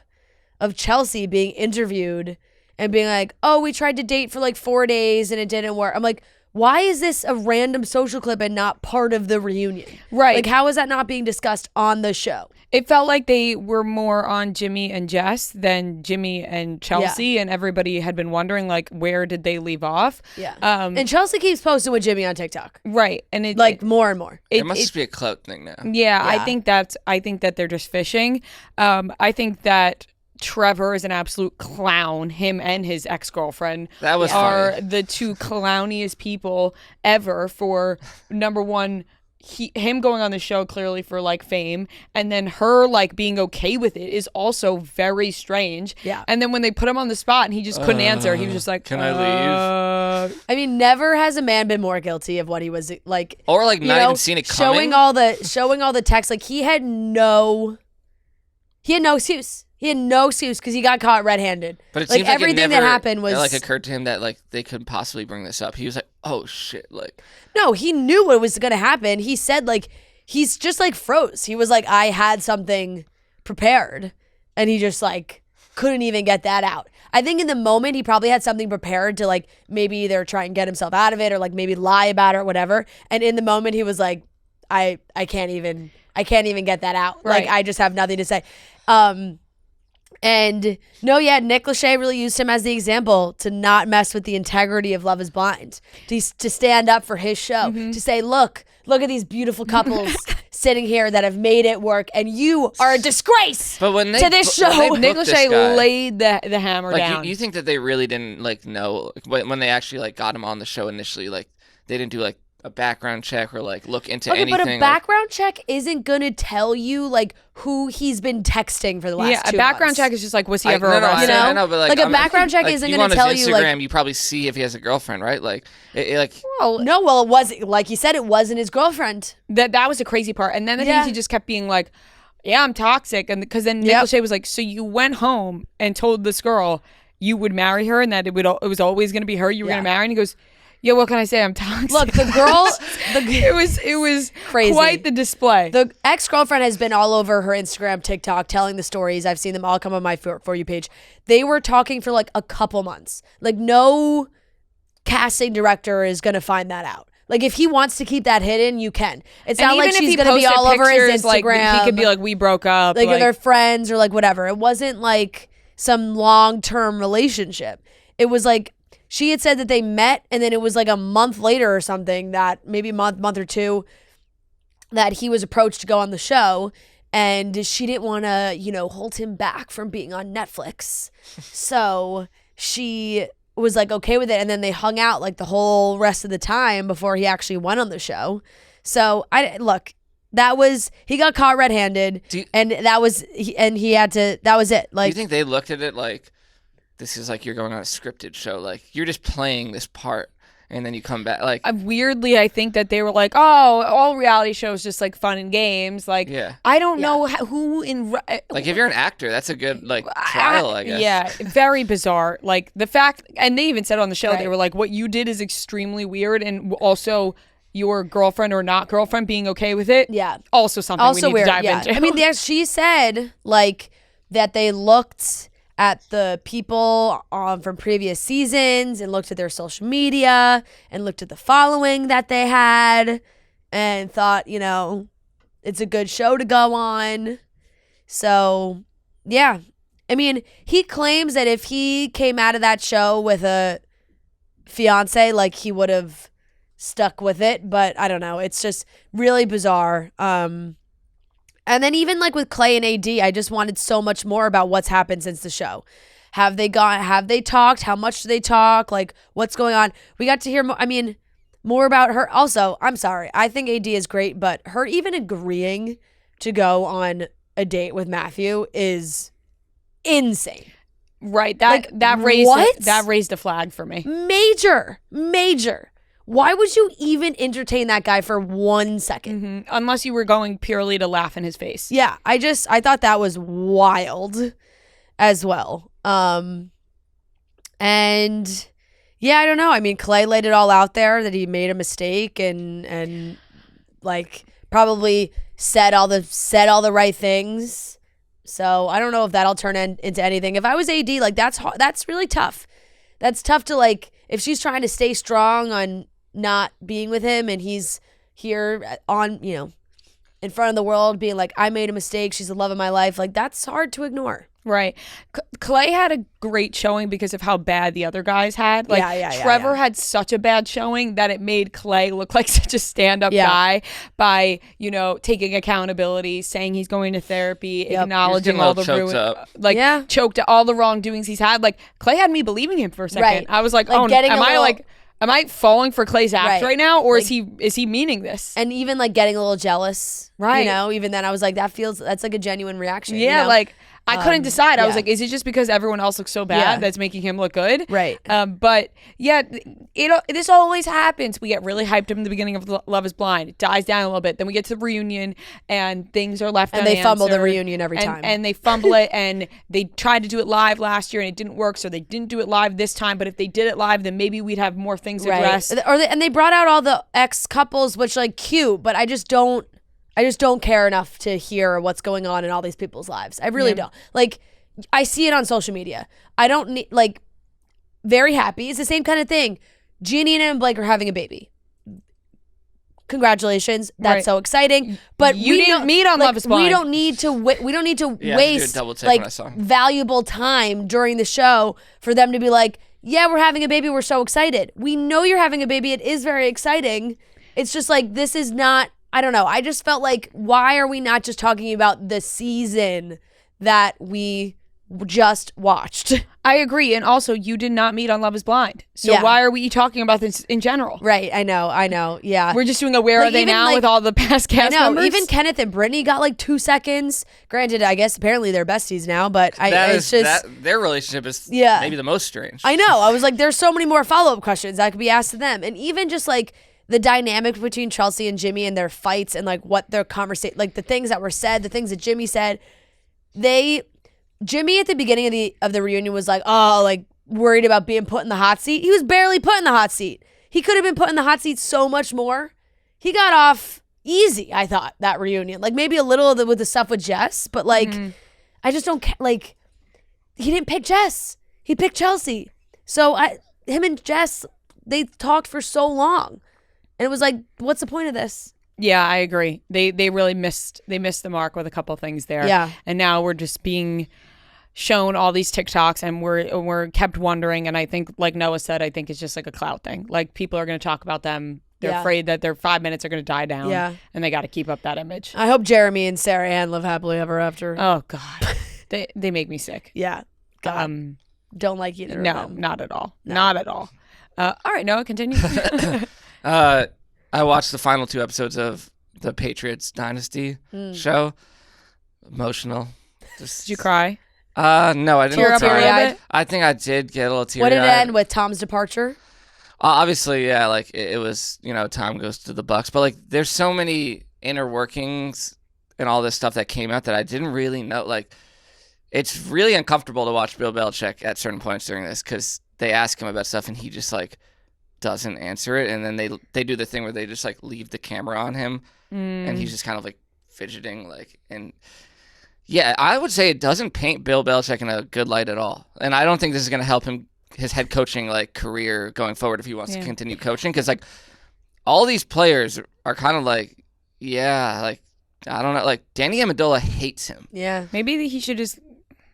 of Chelsea being interviewed and being like, "Oh, we tried to date for like 4 days and it didn't work." I'm like, why is this a random social clip and not part of the reunion? Right. Like, how is that not being discussed on the show? It felt like they were more on Jimmy and Jess than Jimmy and Chelsea, and everybody had been wondering, like, where did they leave off? Yeah. And Chelsea keeps posting with Jimmy on TikTok. Right. And it Like, more and more. it must just be a clout thing now. Yeah, Yeah. I think that they're just fishing. I think that Trevor is an absolute clown. Him and his ex-girlfriend That was are funny. the two clowniest people ever. For number one, him going on the show clearly for like fame, and then her like being okay with it is also very strange. Yeah. And then when they put him on the spot and he just couldn't answer, he was just like, Can I leave? I mean, never has a man been more guilty of what he was like. Or like you not know, even seeing it coming. showing all the texts. Like, he had no excuse. He had no excuse because he got caught red-handed. But it like seems like everything it never, that happened was it like occurred to him that like they couldn't possibly bring this up. He was like, "Oh shit!" Like, no, he knew what was going to happen. He said like he's just like froze. He was like, I had something prepared, and he just like couldn't even get that out. I think in the moment he probably had something prepared to like maybe either try and get himself out of it or like maybe lie about it or whatever. And in the moment he was like, I can't even get that out. Right. Like, I just have nothing to say. And no, yeah, Nick Lachey really used him as the example to not mess with the integrity of Love is Blind, to stand up for his show, to say, look at these beautiful couples sitting here that have made it work, and you are a disgrace but when they to this show. when they Nick booked this Lachey guy, laid the hammer like down. you think that they really didn't like know when they actually like got him on the show initially, like they didn't do like a background check or like look into Okay, anything. but a background check isn't gonna tell you like who he's been texting for the last 2 a background months. check is just like, was he Like, ever no, arrested? You know? I know, but Like, a background check isn't you gonna on his tell you, Instagram, like- you probably see if he has a girlfriend, right? Like, like No, it was like you said, it wasn't his girlfriend. That was the crazy part. And then I think he just kept being like, yeah, I'm toxic. And because then Nick Lachey was like, so you went home and told this girl you would marry her and that it was always going to be her you were going to marry. And he goes, yeah, what can I say? I'm toxic. Look, the girl, it was crazy. quite the display. The ex-girlfriend has been all over her Instagram, TikTok, telling the stories. I've seen them all come on my For You page. They were talking for like a couple months. Like, no casting director is going to find that out. Like, if he wants to keep that hidden, you can. It's And not like even if she's he going to be posted all over his pictures, like, Instagram. he could be like, we broke up. like they're friends or like whatever. It wasn't like some long-term relationship. It was like she had said that they met, and then it was like a month later or something, that maybe a month or two, that he was approached to go on the show, and she didn't want to, hold him back from being on Netflix. So she was like okay with it, and then they hung out like the whole rest of the time before he actually went on the show. So he got caught red-handed, and that was it. Like, do you think they looked at it like, this is like you're going on a scripted show, like you're just playing this part, and then you come back like? Weirdly, I think that they were like, oh, all reality shows just like fun and games. Like, I don't know who in like if you're an actor, that's a good like trial, I guess. Yeah, very bizarre. Like the fact, and they even said on the show, they were like, what you did is extremely weird, and also your girlfriend or not girlfriend being okay with it. Yeah, also something we need weird, to dive into. I mean, she said like that they looked at the people from previous seasons and looked at their social media and looked at the following that they had and thought, it's a good show to go on. So, yeah. I mean, he claims that if he came out of that show with a fiance, like, he would have stuck with it, but I don't know. It's just really bizarre. And then even like with Clay and AD, I just wanted so much more about what's happened since the show. Have they talked? How much do they talk? Like, what's going on? We got to hear more about her. Also, I'm sorry. I think AD is great, but her even agreeing to go on a date with Matthew is insane. Right. That raised a flag for me. Major. Why would you even entertain that guy for 1 second? Mm-hmm. Unless you were going purely to laugh in his face. Yeah, I thought that was wild as well. And yeah, I don't know. I mean, Clay laid it all out there that he made a mistake and like probably said all the right things. So I don't know if that'll turn into anything. If I was AD, like that's really tough. That's tough to like if she's trying to stay strong on not being with him and he's here on, in front of the world being like, I made a mistake. She's the love of my life. Like that's hard to ignore. Right. Clay had a great showing because of how bad the other guys had. Like Trevor had such a bad showing that it made Clay look like such a stand-up guy by, taking accountability, saying he's going to therapy, acknowledging all the choked at all the wrongdoings he's had. Like Clay had me believing him for a second. Right. I was like, am I falling for Clay's act right now, or is he meaning this? And even like getting a little jealous, right? Even then, I was like, that's like a genuine reaction. Yeah, like I couldn't decide. I was like, is it just because everyone else looks so bad that's making him look good? Right. But yeah, this always happens. We get really hyped up in the beginning of Love Is Blind. It dies down a little bit. Then we get to the reunion and things are left unanswered. And they fumble the reunion every time. And they fumble it and they tried to do it live last year and it didn't work. So they didn't do it live this time. But if they did it live, then maybe we'd have more things addressed. And they brought out all the ex-couples, which like cute, but I just don't care enough to hear what's going on in all these people's lives. I really don't. Like, I see it on social media. I don't need, like, very happy. It's the same kind of thing. Giannina and Blake are having a baby. Congratulations. That's so exciting. But you didn't meet on Love Is Blind. We don't need to waste like valuable time during the show for them to be like, yeah, we're having a baby. We're so excited. We know you're having a baby. It is very exciting. It's just like, this is not, I don't know. I just felt like, why are we not just talking about the season that we just watched? I agree. And also, you did not meet on Love Is Blind. So why are we talking about this in general? Right. I know. Yeah. We're just doing a Where Are They Now with all the past cast members? Even Kenneth and Brittany got like 2 seconds. Granted, I guess apparently they're besties now, but their relationship is maybe the most strange. I know. I was like, there's so many more follow-up questions that could be asked to them. And even just like the dynamic between Chelsea and Jimmy and their fights and like what their conversation, like the things that were said, the things that Jimmy said, Jimmy at the beginning of the reunion was like, oh, like worried about being put in the hot seat. He was barely put in the hot seat. He could have been put in the hot seat so much more. He got off easy, I thought, that reunion. Like maybe a little with the stuff with Jess, but like, I just don't like, he didn't pick Jess. He picked Chelsea. So him and Jess, they talked for so long. And it was like, what's the point of this? Yeah, I agree. They really missed the mark with a couple of things there. Yeah. And now we're just being shown all these TikToks and we're kept wondering. And I think, like Noah said, I think it's just like a clout thing. Like people are going to talk about them. They're afraid that their 5 minutes are going to die down. Yeah. And they got to keep up that image. I hope Jeremy and Sarah Ann live happily ever after. Oh God, they make me sick. Yeah. God. Don't like either. No, of them. Not at all. No. Not at all. All right, Noah, continue. I watched the final 2 episodes of the Patriots Dynasty show. Emotional. Did you cry? No, I didn't Tear cry. up. I think I did get a little teary-eyed. What did it end with? Tom's departure? Obviously, yeah, like it was, Tom goes to the Bucks, but like there's so many inner workings and all this stuff that came out that I didn't really know. Like, it's really uncomfortable to watch Bill Belichick at certain points during this because they ask him about stuff and he just like doesn't answer it, and then they do the thing where they just like leave the camera on him and he's just kind of like fidgeting, like, and yeah, I would say it doesn't paint Bill Belichick in a good light at all, and I don't think this is going to help him his head coaching like career going forward if he wants to continue coaching, because like all these players are kind of like, like I don't know, like Danny Amendola hates him. Yeah, maybe he should just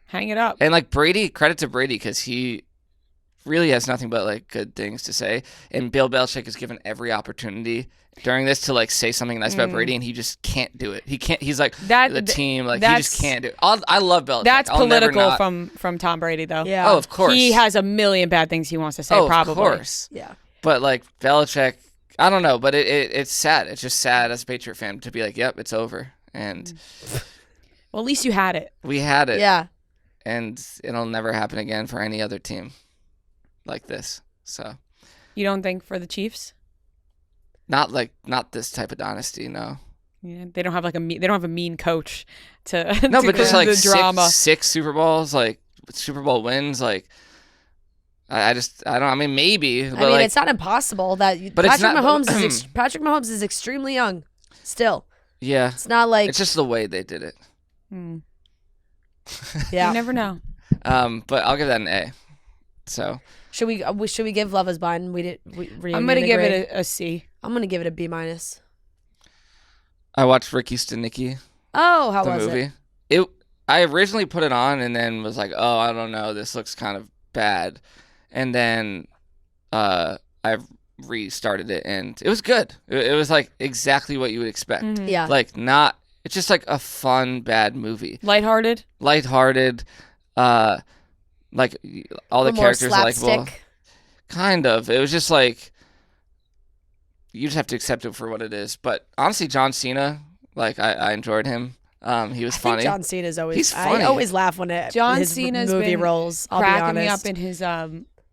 hang it up. And like Brady, credit to Brady because he really has nothing but like good things to say, and Bill Belichick is given every opportunity during this to like say something nice about Brady, and he just can't do it. He can't. He's like the team, like he just can't do it. I love Belichick. That's political from Tom Brady though. Yeah. Oh, of course. He has a million bad things he wants to say. Probably. Of course. Yeah. But like Belichick, I don't know, but it's sad. It's just sad as a Patriot fan to be like, yep, it's over. And Well, at least you had it. we had it. Yeah. And it'll never happen again for any other team like this. So You don't think for the Chiefs? not this type of dynasty, no. Yeah, they don't have like they don't have a mean coach to No, to but just the like drama. six Super Bowls, like Super Bowl wins, like I don't. I mean, maybe. But I mean, like, it's not impossible that But it's Patrick not- Mahomes Patrick Mahomes is extremely young still. yeah, It's not like it's just the way they did it. Hmm. yeah. You never know. But I'll give that an A. So Should we give Love Is Blind? I'm gonna give it a C. I'm gonna give it a B minus. I watched Ricky Stenicki, Oh, how the was movie. it? I originally put it on and then was like, oh, I don't know, this looks kind of bad, and then I restarted it and it was good. It was like exactly what you would expect. Mhm. Yeah. Like it's just like a fun bad movie, Lighthearted. lighthearted. Like all the More characters likable. slapstick. Kind of. It was just like you just have to accept it for what it is. But honestly, John Cena, like I enjoyed him. He was I funny. think John Cena's always. He's funny. I always laugh when John his Cena's movie been rolls. I'll be cracking me honest. up in his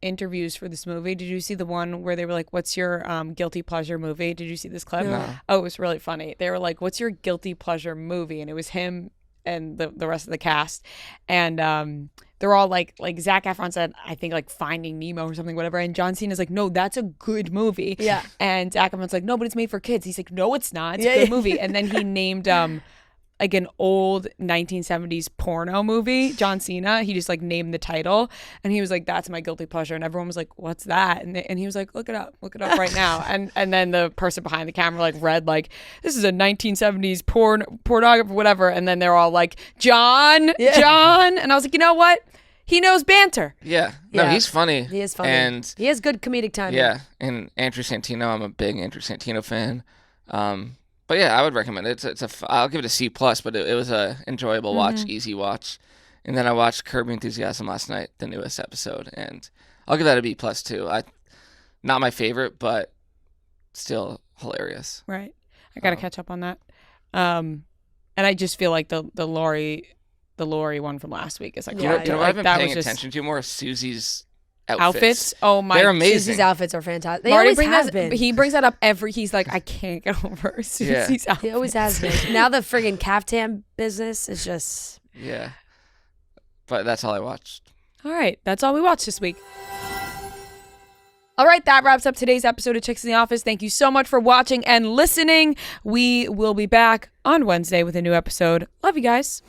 interviews for this movie. Did you see the one where they were like, "What's your guilty pleasure movie?" Did you see this clip? No. Oh, it was really funny. They were like, "What's your guilty pleasure movie?" And it was him and the rest of the cast, and they're all like Zac Efron said, I think like Finding Nemo or something, whatever. And John Cena's like, no, that's a good movie. Yeah. And Zac Efron's like, no, but it's made for kids. He's like, no, it's not. It's Yeah, a good yeah. movie. And then he named like an old 1970s porno movie, John Cena. He just like named the title, and he was like, that's my guilty pleasure. And everyone was like, what's that? And he was like, look it up right now. And then the person behind the camera like read like, this is a 1970s pornography, whatever. And then they're all like, John. And I was like, you know what? He knows banter. Yeah. No, Yeah. he's funny. He is funny. And He has good comedic timing. yeah, and Andrew Santino, I'm a big Andrew Santino fan. But yeah, I would recommend it. I'll give it a C plus, but it was a enjoyable watch, easy watch. And then I watched Curb Your Enthusiasm last night, the newest episode, and I'll give that a B plus too. Not my favorite, but still hilarious. Right. I got to catch up on that. And I just feel like the Lori one from last week is like, Yeah, You know what I've been paying attention to more? Susie's outfits. Oh my! They're amazing. Susie's outfits are fantastic. They Marty always brings have that, been. He brings that up he's like, I can't get over Susie's outfit. He always has been. Now the friggin' caftan business is just. Yeah. But that's all I watched. All right, that's all we watched this week. All right, that wraps up today's episode of Chicks in the Office. Thank you so much for watching and listening. We will be back on Wednesday with a new episode. Love you guys.